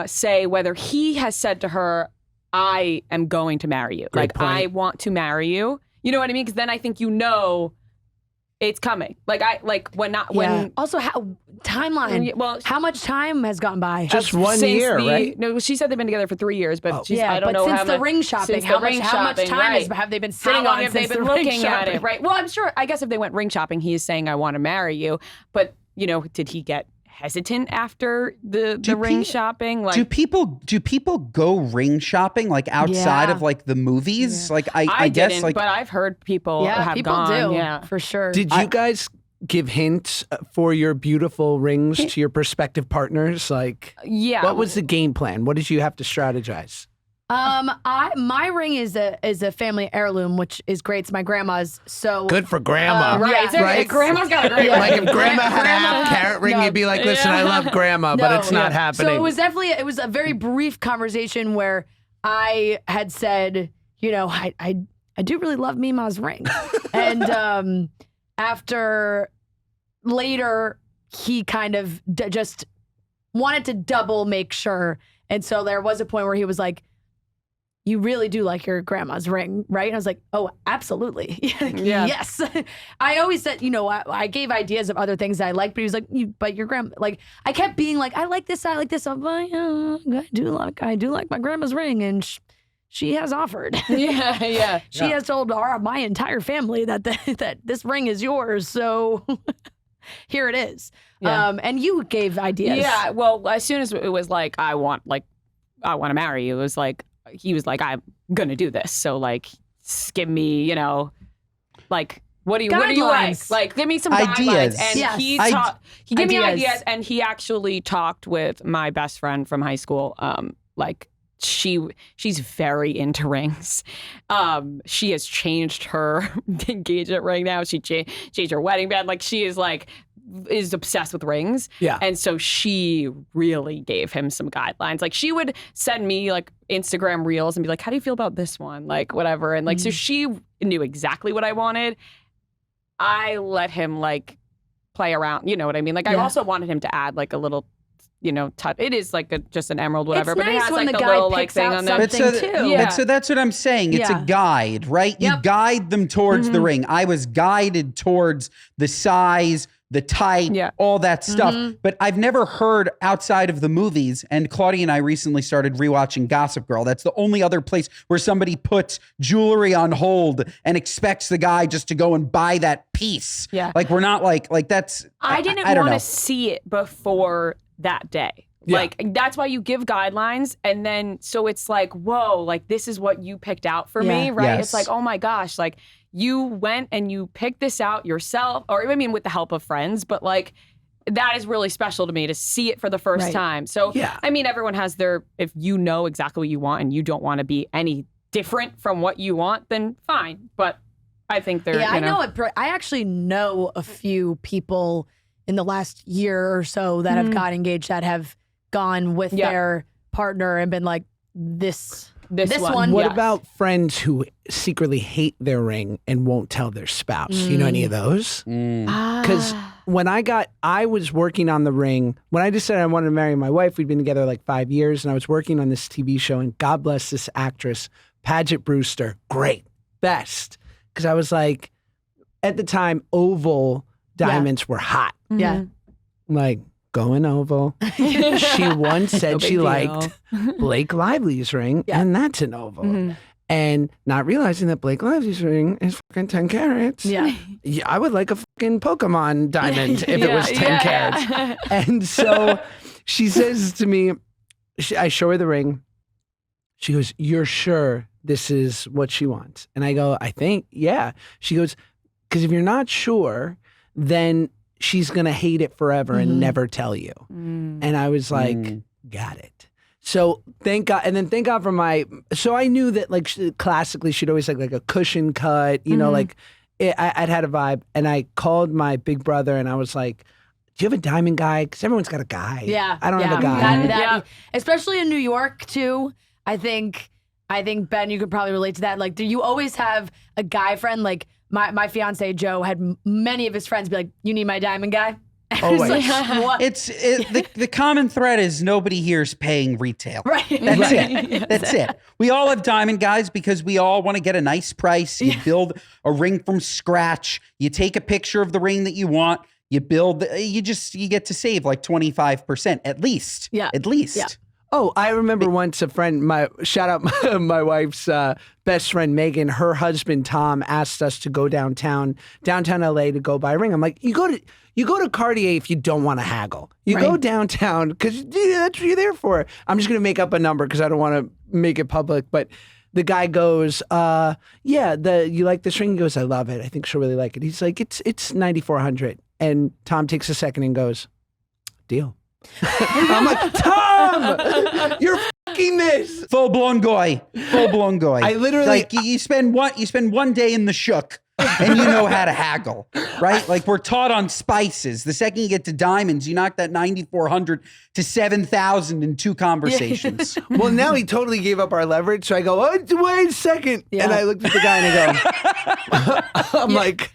say whether he has said to her, I am going to marry you. Great point. I want to marry you. You know what I mean? Because then I think you know it's coming. When Also, how timeline? well, How much time has gone by? Just 1 since year, the- right? No, she said they've been together for 3 years, but she's, I don't but know since how the much- ring shopping, since how the ring much shopping, time right. have they been How sitting long on have they since been the ring looking at shopping? it? Right. Well, I'm sure. I guess if they went ring shopping, he is saying, "I want to marry you." But did he get hesitant after the ring shopping? Like, Do people go ring shopping, like, outside Yeah. of, like, the movies? Like, I I guess, didn't, like, but I've heard people Yeah, have people gone. do. Yeah. For sure. Did you guys give hints for your beautiful rings to your prospective partners? Like, Yeah. what was the game plan? What did you have to strategize? My ring is a family heirloom, which is great. It's my grandma's. So Good for grandma. Right. Yeah. Right. Grandma's got a great Yeah. Like if grandma had a Grandma- half carrot ring, no. you'd be like, listen, I love grandma, but No. it's not happening. So it was a very brief conversation where I had said, I do really love Mima's ring. And after later, he kind of just wanted to double make sure. And so there was a point where he was like, you really do like your grandma's ring, right? And I was like, oh, absolutely. Yeah. Yes. I always said, I gave ideas of other things that I liked, but he was like, but your grandma, like, I kept being like, I like this. I'm like, I do like my grandma's ring. And she has offered. Yeah. Yeah. She has told my entire family that that this ring is yours. So here it is. Yeah. And you gave ideas. Yeah. Well, as soon as it was like, I want to marry you, it was like, he was like, I'm going to do this. So, like, give me, like, what do you like? Guidelines. Like, give me some Ideas. guidelines. And Yes. he gave me Ideas. ideas, and he actually talked with my best friend from high school. Like, she's very into rings. She has changed her engagement ring now. She changed her wedding band. Like, she is obsessed with rings. Yeah. And so she really gave him some guidelines. Like, she would send me like Instagram reels and be like, how do you feel about this one? Like, whatever. And like, so she knew exactly what I wanted. I let him like play around. You know what I mean? Like, I Yeah. also wanted him to add like a little, touch. It is like just an emerald, whatever. It's but it nice has when like the a guy little like picks thing out on there. something too. Yeah. But so that's what I'm saying. It's Yeah. a guide, right? You Yep. guide them towards the ring. I was guided towards the size, the type, Yeah. all that stuff. But I've never heard outside of the movies. And Claudia and I recently started rewatching Gossip Girl. That's the only other place where somebody puts jewelry on hold and expects the guy just to go and buy that piece. Yeah. Like, we're not like that's. I didn't I don't want know. to see it before that day. Yeah. Like, that's why you give guidelines. And then, so it's like, whoa, like, this is what you picked out for me, Yeah. right? Yes. It's like, oh my gosh, like, you went and you picked this out yourself, or I mean, with the help of friends, but like, that is really special to me to see it for the first Right. time. So, Yeah. I mean, everyone has if you know exactly what you want and you don't want to be any different from what you want, then fine. But I think they're, Yeah, you I know it. I actually know a few people in the last year or so that have got engaged that have gone with Yeah. their partner and been like, this This one. one. What Yes. about friends who secretly hate their ring and won't tell their spouse? You know any of those? Because when I was working on the ring, when I decided I wanted to marry my wife, we'd been together like 5 years, and I was working on this TV show, and God bless this actress, Paget Brewster, great, best. Because I was like, at the time, oval diamonds were hot. Yeah. Like, going oval. She once said No she big deal. liked Blake Lively's ring, Yeah. and that's an oval. Mm-hmm. And not realizing that Blake Lively's ring is fucking 10 carats. Yeah. Yeah, I would like a fucking Pokemon diamond if it was 10 carats. And so she says to me, I show her the ring. She goes, "You're sure this is what she wants?" And I go, "I think, yeah." She goes, "Because if you're not sure, then she's going to hate it forever and never tell you." And I was like, got it. So thank God. And then thank God for so I knew that like classically she'd always like a cushion cut, you know, like I'd had a vibe. And I called my big brother and I was like, "Do you have a diamond guy? Because everyone's got a guy. Yeah. I don't have a guy." That, especially in New York too. I think Ben, you could probably relate to that. Like, do you always have a guy friend? Like my fiance Joe had many of his friends be like, "You need my diamond guy." Always. Like, what? The common thread is nobody here's paying retail. Right. That's it. That's it. We all have diamond guys because we all want to get a nice price. You build a ring from scratch. You take a picture of the ring that you want. You build. You get to save like 25% at least. Yeah. At least. Yeah. Oh, I remember once a friend, shout out my wife's best friend, Megan, her husband, Tom, asked us to go downtown LA to go buy a ring. I'm like, you go to Cartier if you don't want to haggle. You go downtown because that's what you're there for. I'm just going to make up a number because I don't want to make it public. But the guy goes, you like this ring? He goes, "I love it. I think she'll really like it." He's like, it's $9,400. And Tom takes a second and goes, "Deal." I'm like, "Tom, you're fucking this." Full blown goy. I literally- like you spend one day in the shook and you know how to haggle, right? Like we're taught on spices. The second you get to diamonds, you knock that 9,400 to 7,000 in 2 conversations. Well, now he totally gave up our leverage. So I go, "Oh, wait a second." And I looked at the guy and I go, I'm like,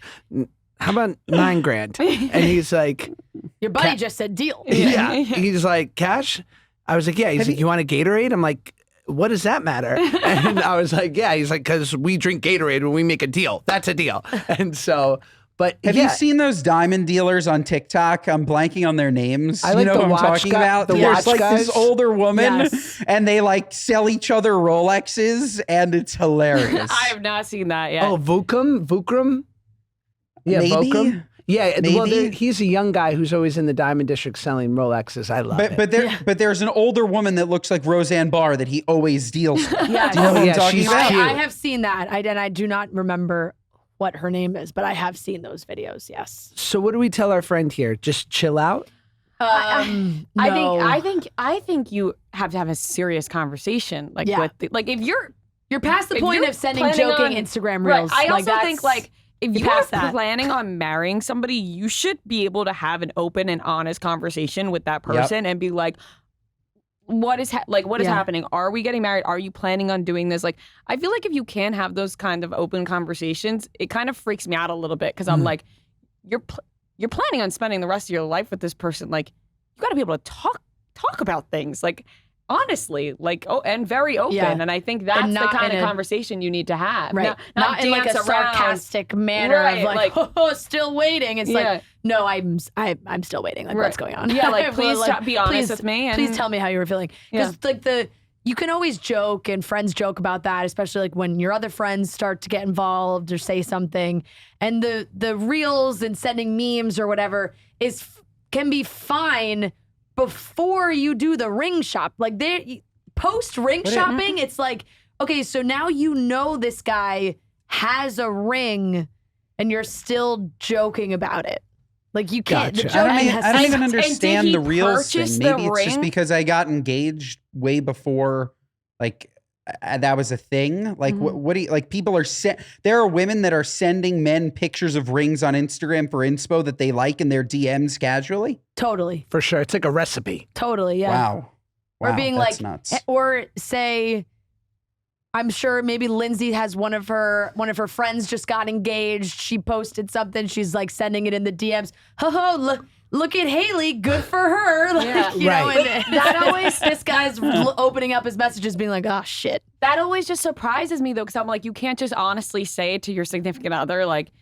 "How about $9,000?" And he's like, Your buddy just said deal. "Yeah." He's like, "Cash?" I was like, "Yeah." He's like, "You want a Gatorade?" I'm like, "What does that matter?" And I was like, "Yeah." He's like, "Because we drink Gatorade when we make a deal. That's a deal." And so, but Have you seen those diamond dealers on TikTok? I'm blanking on their names. I like you know the what I'm watch talking guy- about? the There's watch like guys. this older woman Yes. and they like sell each other Rolexes and it's hilarious. I have not seen that yet. Oh, Vukram? Yeah, Maybe. Vukram. Yeah, well, Maybe. he's a young guy who's always in the Diamond District selling Rolexes. I love it. But there's an older woman that looks like Roseanne Barr that he always deals with. Yeah. Do you know what Yeah, I'm talking she's about? cute. I have seen that. I do not remember what her name is, but I have seen those videos. Yes. So what do we tell our friend here? Just chill out? No. I think you have to have a serious conversation, like Yeah. with like if you're past the if point you're of sending planning joking on- Instagram right. reels. I like, also that's- think like if you're you're past that. planning on marrying somebody, you should be able to have an open and honest conversation with that person and be like, what is happening? Are we getting married? Are you planning on doing this? Like, I feel like if you can have those kind of open conversations, it kind of freaks me out a little bit because I'm like, you're planning on spending the rest of your life with this person. Like, you got to be able to talk about things. Like, honestly, like, and very open. Yeah. And I think that's the not kind in of a- conversation you need to have. Right. Not in like a dance around. sarcastic manner Right, of like, like- oh, still waiting. It's Yeah. like, no, I'm still waiting. Like, Right. what's going on? Yeah, like, please Like, be honest please- with me. And Please tell me how you were feeling. Because you can always joke and friends joke about that, especially like when your other friends start to get involved or say something. And the reels and sending memes or whatever can be fine before you do the ring shop. Like post ring shopping, it's like, okay, so now you know this guy has a ring and you're still joking about it. Like you can't. Gotcha. The joke has I don't even and did understand he the reels thing. purchase Maybe the it's just ring? because I got engaged way before, like that was a thing. Like what do you like? People are there are women that are sending men pictures of rings on Instagram for inspo that they like in their DMs casually. Totally. For sure. It's like a recipe. Totally. Yeah. Wow. Or being that's like, nuts. or say, I'm sure maybe Lindsay has one of her friends just got engaged. She posted something. She's like sending it in the DMs. Ho, look at Haley. Good for her. Like, Yeah. you know, Right. and that always, this guy's opening up his messages being like, oh shit. That always just surprises me though, because I'm like, you can't just honestly say to your significant other, like,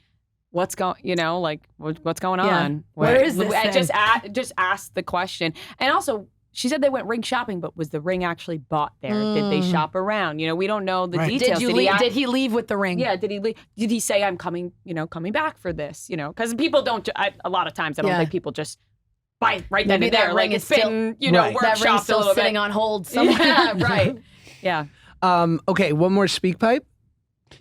what's going, like what's going Yeah. on? Where is this And thing? just ask the question. And also, she said they went ring shopping, but was the ring actually bought there? Did they shop around? We don't know the Right. details. Did he leave with the ring? Yeah, did he leave? Did he say I'm coming? Coming back for this? Because people don't. A lot of times, I don't Yeah. think people just buy right then Maybe and that there. Like ring it's is still- been, Right. workshopped That ring's a still little sitting bit. on hold somewhere. Yeah, right. Yeah. Okay, one more speak pipe.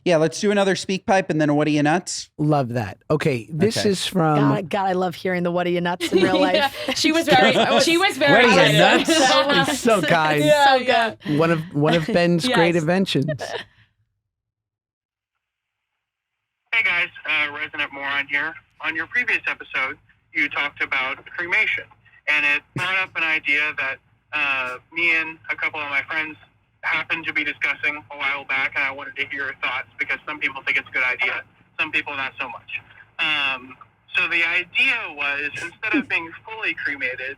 Yeah, let's do another speak pipe and then what are you nuts? Love that. Okay, this Okay. is from God, I love hearing the what are you nuts in real life. Yeah. She was very. She was very. What are you, excited. nuts? He's so kind. Yeah, yeah. one of Ben's Yes. great inventions. Hey guys, Resident Moron here. On your previous episode, you talked about cremation, and it brought up an idea that me and a couple of my friends happened to be discussing a while back, and I wanted to hear your thoughts because some people think it's a good idea, some people not so much. So the idea was, instead of being fully cremated,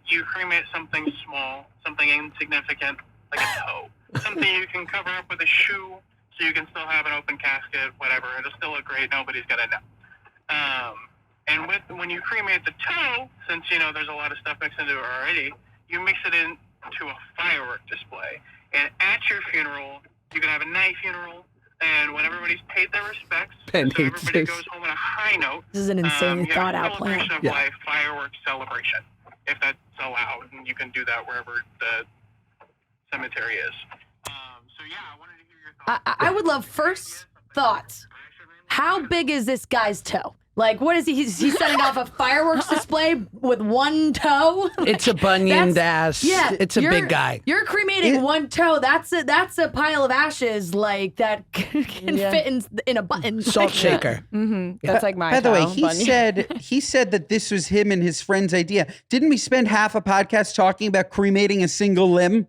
you cremate something small, something insignificant, like a toe, something you can cover up with a shoe, so you can still have an open casket, whatever. It'll still look great. Nobody's gonna know. And when you cremate the toe, since there's a lot of stuff mixed into it already, you mix it into a firework display. And at your funeral, you can have a night funeral. And when everybody's paid their respects, Ben so hates everybody this. goes home on a high note. This is an insane you have thought a out plan. celebration of Yeah. life, fireworks celebration, if that's allowed, and you can do that wherever the cemetery is. So yeah, I wanted to hear your thoughts. I would love first thoughts. How big is this guy's toe? Like, what is he? He's setting off a fireworks display with one toe. It's a bunioned ass. Yeah, It's a you're- big guy. You're cremating one toe. That's a pile of ashes like that can fit in a button. Salt shaker. Mm-hmm. That's like my. By the way, toe, bunny. he said that this was him and his friend's idea. Didn't we spend half a podcast talking about cremating a single limb?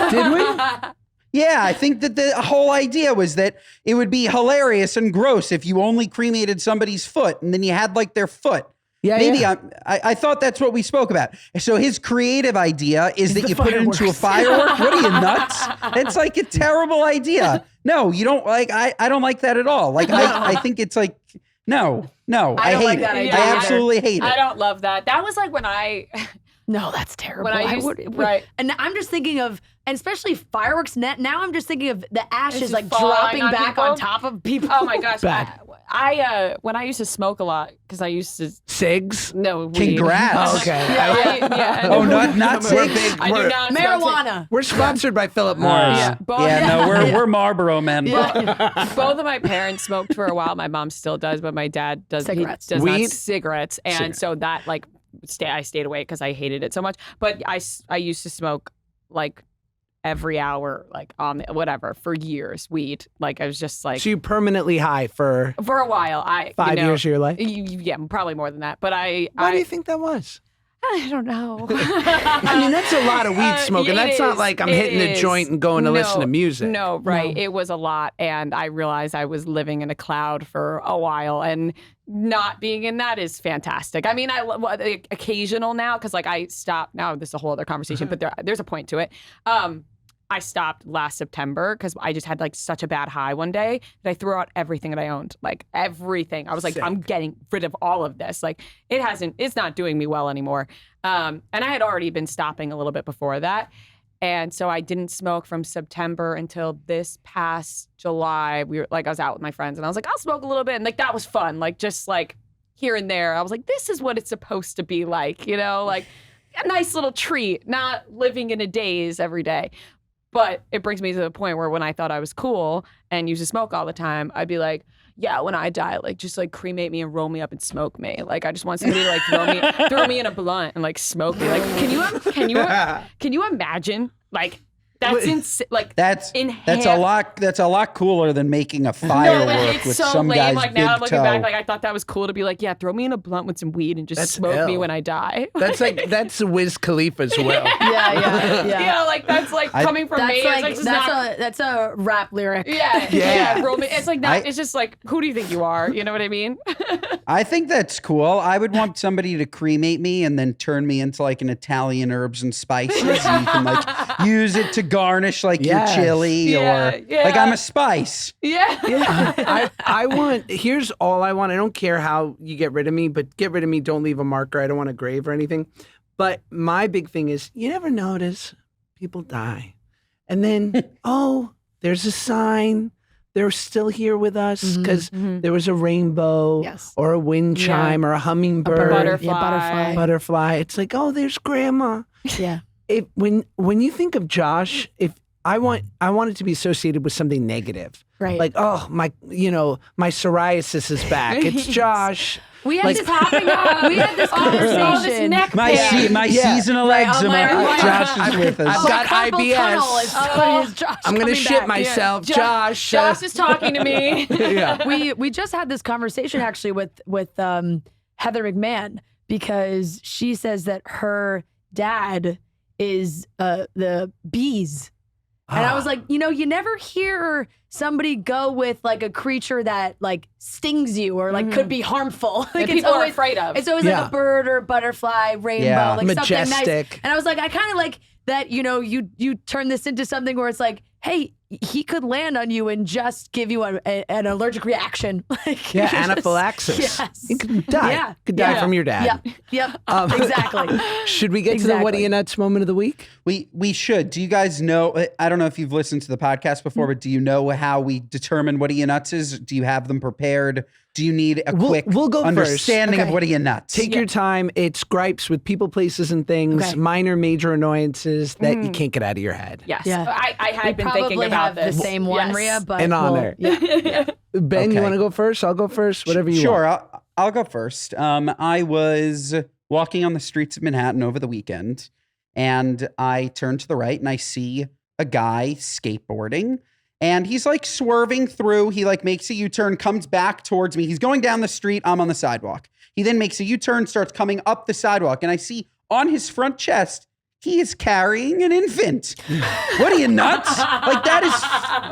Did we? Yeah, I think that the whole idea was that it would be hilarious and gross if you only cremated somebody's foot and then you had like their foot. Yeah, Maybe yeah. I thought that's what we spoke about. So his creative idea is that the you put it into a firework. What are you, nuts? It's like a terrible idea. No, you don't like. I don't like that at all. Like I think it's like no. I don't hate like it. that idea I either. absolutely hate it. I don't love that. That was like when I. No, that's terrible. When I used- right. And I'm just thinking of, and especially fireworks. Now I'm just thinking of the ashes just like falling dropping on back people. on top of people. Oh my gosh. Bad. I when I used to smoke a lot because I used to Cigs. no weed. Congrats. Oh, okay. Yeah. Oh, not We're cigs. big- I do we're- not smoke Marijuana. We're sponsored by Philip Morris. Yeah. Both, No, we're Marlboro men. both of my parents smoked for a while. My mom still does, but my dad does. Cigarettes. He does Weed? not cigarettes, and Cigarette. so that like I stayed away because I hated it so much. But I used to smoke like every hour, like on whatever for years, weed. Like I was just like So you permanently high for for a while. I 5 years of your life? Yeah, probably more than that. But Why do you think that was? I don't know. I mean, that's a lot of weed smoking. it That's not is. like I'm It hitting the is. joint and going to listen to music. No, right. It was a lot. And I realized I was living in a cloud for a while. And not being in that is fantastic. I mean, occasional now, because like I stopped. Now, this is a whole other conversation, but there's a point to it. I stopped last September because I just had like such a bad high one day that I threw out everything that I owned, like everything. I was like, Sick. I'm getting rid of all of this. Like it's not doing me well anymore. And I had already been stopping a little bit before that. And so I didn't smoke from September until this past July. I was out with my friends and I was like, I'll smoke a little bit. And like, that was fun. Like just like here and there, I was like, this is what it's supposed to be like, like a nice little treat, not living in a daze every day. But it brings me to the point where when I thought I was cool and used to smoke all the time, I'd be like, yeah, when I die, like just like cremate me and roll me up and smoke me. Like I just want somebody to like throw me in a blunt and like smoke me. Like can you imagine? Like that's insane. Like That's a lot cooler than making a firework it's with so some lame. guy's Like big now I'm looking toe. back, like I thought that was cool to be like, yeah, throw me in a blunt with some weed and just That's smoke me ill. when I die. That's Wiz Khalifa's will. Yeah. You know, like that's like coming from me. That's It's like, that's a rap lyric. yeah. It's like not. It's just like, who do you think you are? You know what I mean? I think that's cool. I would want somebody to cremate me and then turn me into like an Italian herbs and spices. And you can like use it to garnish like your Yes. chili or like I'm a spice. Yeah. I want, here's all I want. I don't care how you get rid of me, but get rid of me. Don't leave a marker. I don't want a grave or anything. But my big thing is you never notice people die. And then, oh, there's a sign. They're still here with us because there was a rainbow or a wind chime or a hummingbird. Butterfly. It's like, oh, there's grandma. Yeah. When you think of Josh, if I want it to be associated with something negative. Right. Like, oh, my psoriasis is back. It's Josh. We had this conversation. My seasonal eczema. Josh is with us. I've got carpal tunnel IBS. is Josh I'm gonna coming shit back. myself. Josh. Josh is talking to me. We just had this conversation actually with Heather McMahon because she says that her dad is the bees. And I was like, you never hear somebody go with like a creature that like stings you or like could be harmful. Like That people are afraid of. It's always like a bird or a butterfly, rainbow, like something nice. Majestic. And I was like, I kind of like that, you turn this into something where it's like, hey, he could land on you and just give you an allergic reaction. Like, anaphylaxis. Yes. You could die. Yeah. Could die from your dad. Yep. Exactly. Should we get to the What Are You Nuts moment of the week? We should. Do you guys know? I don't know if you've listened to the podcast before, but do you know how we determine What Are You Nuts is? Do you have them prepared? Do you need a quick we'll go understanding first. of What Are You Nuts? Take your time. It's gripes with people, places, and things, minor, major annoyances that you can't get out of your head. Yes. Yeah. I had been thinking about have this. the same one, Yes. Rhea, but An honor. Ben, you Okay. want to go first? I'll go first. Whatever you Sure, want. I'll go first. I was walking on the streets of Manhattan over the weekend, and I turn to the right and I see a guy skateboarding. And he's like swerving through. He like makes a U-turn, comes back towards me. He's going down the street. I'm on the sidewalk. He then makes a U-turn, starts coming up the sidewalk. And I see on his front chest, he is carrying an infant. What are you, nuts? Like, that is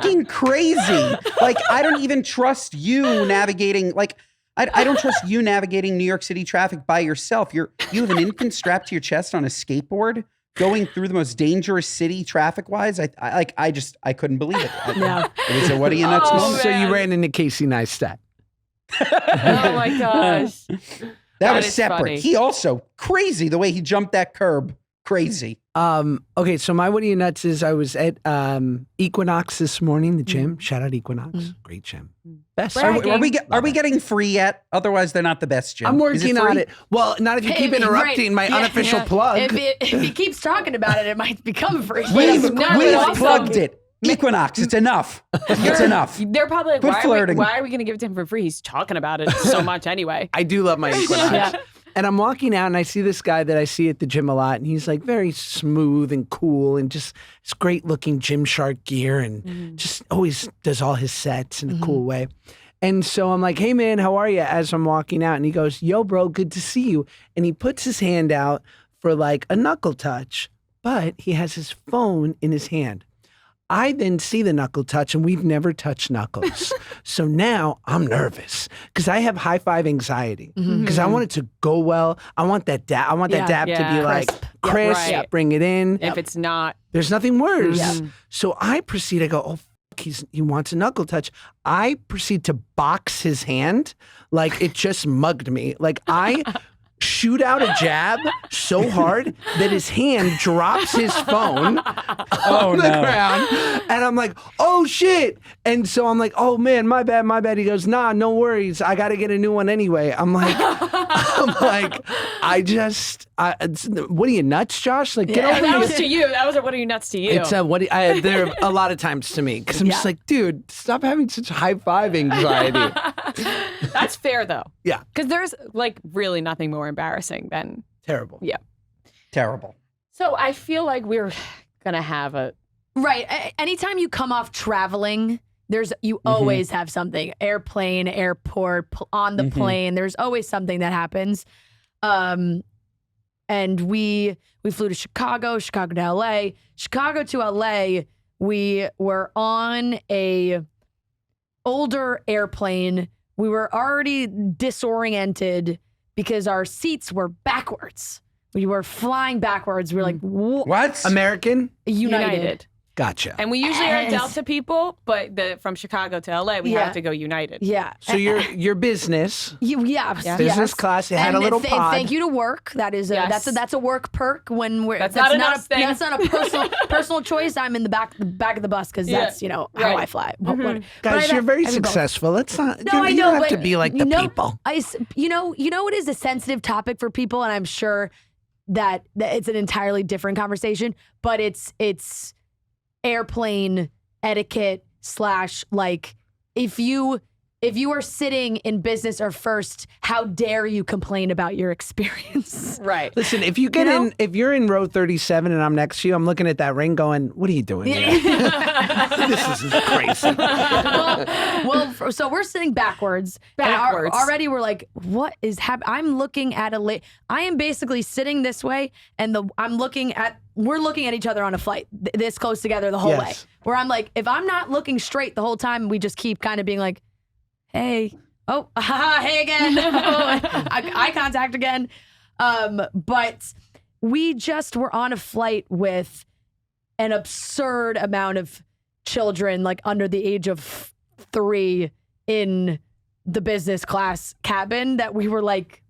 fucking crazy. Like, I don't even trust you navigating. Like, I don't trust you navigating New York City traffic by yourself. You have an infant strapped to your chest on a skateboard, going through the most dangerous city traffic-wise. I couldn't believe it. It was a What Are You Nuts moment. So you ran into Casey Neistat. Oh my gosh. That was is separate. funny. He also, crazy the way he jumped that curb. Crazy. Okay, so my What Are You Nuts is I was at Equinox this morning, the gym. Shout out Equinox. Great gym. Best. Are we getting free yet? Otherwise, they're not the best gym. I'm Is working on free? it. Well, not if you keep interrupting my unofficial plug. If he keeps talking about it, it might become free. We've also- plugged it. Equinox, it's enough. It's enough. They're probably like, Quit why flirting. are we going to give it to him for free? He's talking about it so much anyway. I do love my Equinox. Yeah. And I'm walking out and I see this guy that I see at the gym a lot. And he's like very smooth and cool and just this great looking Gymshark gear and just always does all his sets in a cool way. And so I'm like, hey man, how are you? As I'm walking out and he goes, yo bro, good to see you. And he puts his hand out for like a knuckle touch, but he has his phone in his hand. I then see the knuckle touch and we've never touched knuckles. So now I'm nervous because I have high five anxiety because I want it to go well. I want that dab. I want that dab to be like crisp, right. bring it in. If it's not, There's nothing worse. Yeah. So I proceed, I go, oh, fuck, he wants a knuckle touch. I proceed to box his hand like it just mugged me. Like I shoot out a jab so hard that his hand drops his phone on the ground. And I'm like, oh shit. And so I'm like, oh man, my bad. He goes, nah, no worries. I got to get a new one anyway. I'm like, what are you nuts, Josh? Like, get over That here. was to you. That was a what are you nuts to you? It's there are a lot of times to me because I'm just like, dude, stop having such high five anxiety. That's fair though. Yeah. Because there's like really nothing more embarrassing than Terrible. yeah. Terrible. So I feel like we're gonna have a Right. Anytime you come off traveling, you always have something. Airplane, airport, on the plane. There's always something that happens. And we flew to Chicago to LA. Chicago to LA, we were on a older airplane. We were already disoriented because our seats were backwards. We were flying backwards. We were like, What? American? United. Gotcha. And we usually are Delta people, but from Chicago to LA, we have to go United. Yeah. So your business, Yes. business class, it had a little pod. Thank you to work. That is that's a work perk when we're That's not a nice thing. That's not a personal choice. I'm in the back of the bus because that's how I fly. Guys, you're very successful. Let's not. No, I you know, don't have but to be like the people. You know what is a sensitive topic for people, and I'm sure that it's an entirely different conversation. But it's airplane etiquette / like if you are sitting in business or first, how dare you complain about your experience? Right. Listen, if you get if you're in row 37 and I'm next to you, I'm looking at that ring going, what are you doing here? This is crazy. Well, so we're sitting backwards. And already we're like, what is happening? I'm looking at I am basically sitting this way, and we're looking at each other on a flight this close together the whole way. Where I'm like, if I'm not looking straight the whole time, we just keep kind of being like, hey, hey again, eye contact again. But we just were on a flight with an absurd amount of children, like under the age of 3 in the business class cabin, that we were like,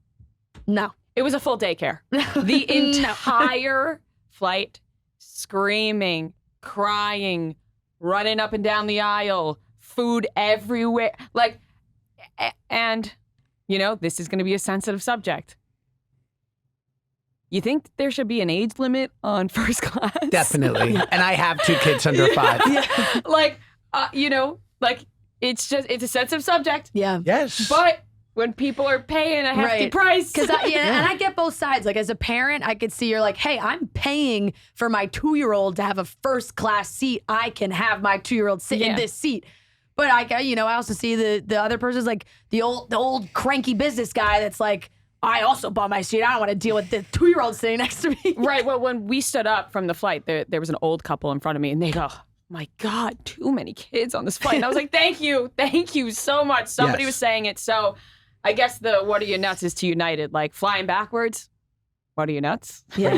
no. It was a full daycare. The entire flight, screaming, crying, running up and down the aisle, food everywhere. Like, and, this is going to be a sensitive subject. You think there should be an age limit on first class? Definitely. And I have 2 kids under 5. Yeah. Like, it's a sensitive subject. Yeah. Yes. But when people are paying a hefty price. And I get both sides. Like, as a parent, I could see you're like, hey, I'm paying for my 2-year-old to have a first class seat. I can have my 2-year-old sit in this seat. But I also see the other person's like the old cranky business guy that's like, I also bought my seat. I don't want to deal with the 2-year-old sitting next to me. Right. Well, when we stood up from the flight, there was an old couple in front of me, and they go, my God, too many kids on this flight. And I was like, thank you so much. Somebody was saying it. So I guess the what are you nuts is to United, like flying backwards. What are you nuts? Yeah.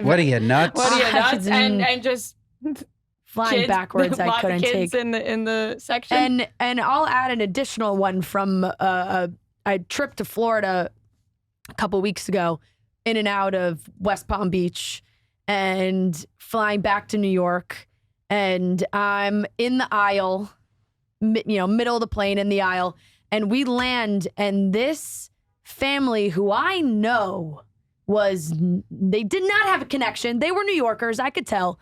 What are you nuts? What are you nuts? And just flying kids, backwards. I couldn't kids take in the section. And I'll add an additional one from a trip to Florida a couple weeks ago, in and out of West Palm Beach, and flying back to New York. And I'm in the aisle, middle of the plane in the aisle, and we land, and this family who I know they did not have a connection. They were New Yorkers. I could tell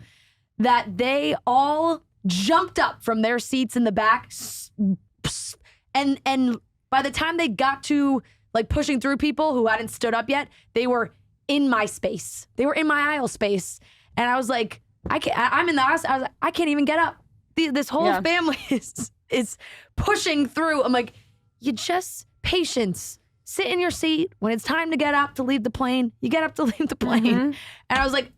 that they all jumped up from their seats in the back, and by the time they got to like pushing through people who hadn't stood up yet, they were in my space. They were in my aisle space, and I was like, I'm in the aisle. I was like, I can't even get up. This whole family is pushing through. I'm like, patience. Sit in your seat. When it's time to get up to leave the plane, you get up to leave the plane. Mm-hmm. And I was like,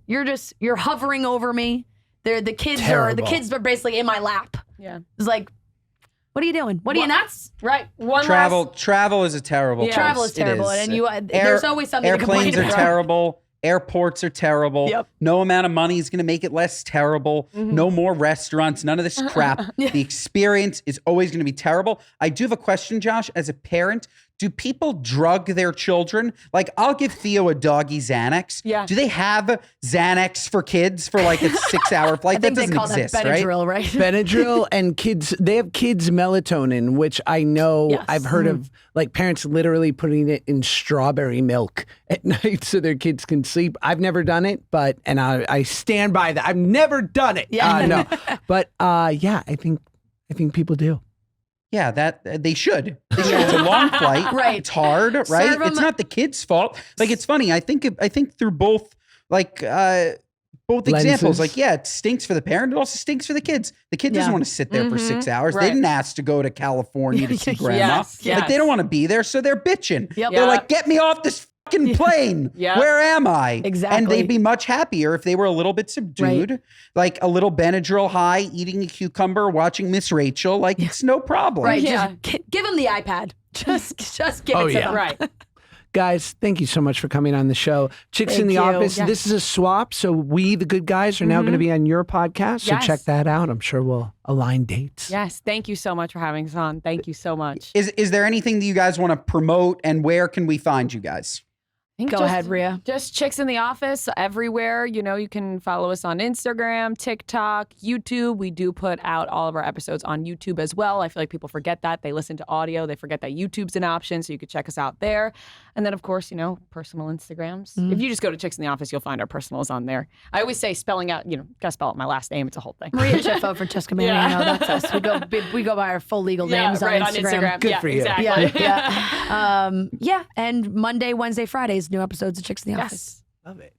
you're hovering over me. The kids are basically in my lap. Yeah. It's like, what are you doing? What are you nuts? Right. Travel is a terrible place. Travel is terrible. And there's always something to complain about. Airplanes are terrible. Airports are terrible. Yep. No amount of money is going to make it less terrible. Mm-hmm. No more restaurants. None of this crap. The experience is always going to be terrible. I do have a question, Josh. As a parent, do people drug their children? Like, I'll give Theo a doggy Xanax. Yeah. Do they have Xanax for kids for like a 6-hour flight? I think That they doesn't call exist, that right? Benadryl, right? Benadryl and they have kids melatonin, which I know Yes. I've heard of, like parents literally putting it in strawberry milk at night so their kids can sleep. I've never done it, but I stand by that. I've never done it. Yeah. No, but yeah, I think people do. Yeah, that they should. They should. It's a long flight. Right. It's hard, right? Serve 'em- It's not the kid's fault. Like, it's funny. I think through both examples, Lenses. like, yeah, it stinks for the parent. It also stinks for the kids. The kid doesn't Yeah. want to sit there for 6 hours. They Right. didn't ask to go to California to see Yes, grandma. yes. Like, they don't want to be there, so they're bitching. Yep. They're Yeah. like, get me off this fucking plane. Yeah. Where am I? Exactly. And they'd be much happier if they were a little bit subdued, like a little Benadryl high, eating a cucumber, watching Miss Rachel. Like, it's no problem. Right. Yeah. Just give them the iPad. Just give Oh, it to yeah. them. Right. Guys, thank you so much for coming on the show. Chicks in Thank the you. Office, Yes. this is a swap. So we, the good guys, are now going to be on your podcast. So Yes. check that out. I'm sure we'll align dates. Yes. Thank you so much for having us on. Thank you so much. Is there anything that you guys want to promote, and where can we find you guys? I think Go just- ahead, Rhea. Just Chicks in the Office everywhere. You know, you can follow us on Instagram, TikTok, YouTube. We do put out all of our episodes on YouTube as well. I feel like people forget that. They listen to audio. They forget that YouTube's an option, so you could check us out there. And then, of course, you know, personal Instagrams. If you just go to Chicks in the Office, you'll find our personals on there. I always say spelling out, you know, gotta spell out my last name. It's a whole thing. Maria Schiffo for Jessica Mariano. That's us. We go by our full legal names right, on Instagram. on Instagram. Good yeah, for you. Exactly. Yeah. And Monday, Wednesday, Fridays, new episodes of Chicks in the Office. Yes. Love it.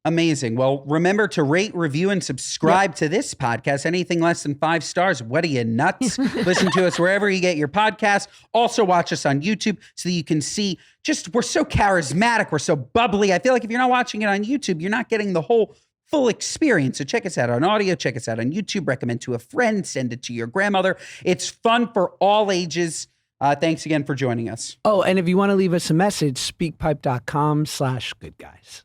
Amazing. Well, remember to rate, review, and subscribe to this podcast. Anything less than 5 stars, what are you, nuts? Listen to us wherever you get your podcasts. Also watch us on YouTube so that you can see we're so charismatic. We're so bubbly. I feel like if you're not watching it on YouTube, you're not getting the whole full experience. So check us out on audio, check us out on YouTube, recommend to a friend, send it to your grandmother. It's fun for all ages. Thanks again for joining us. Oh, and if you want to leave us a message, speakpipe.com/goodguys.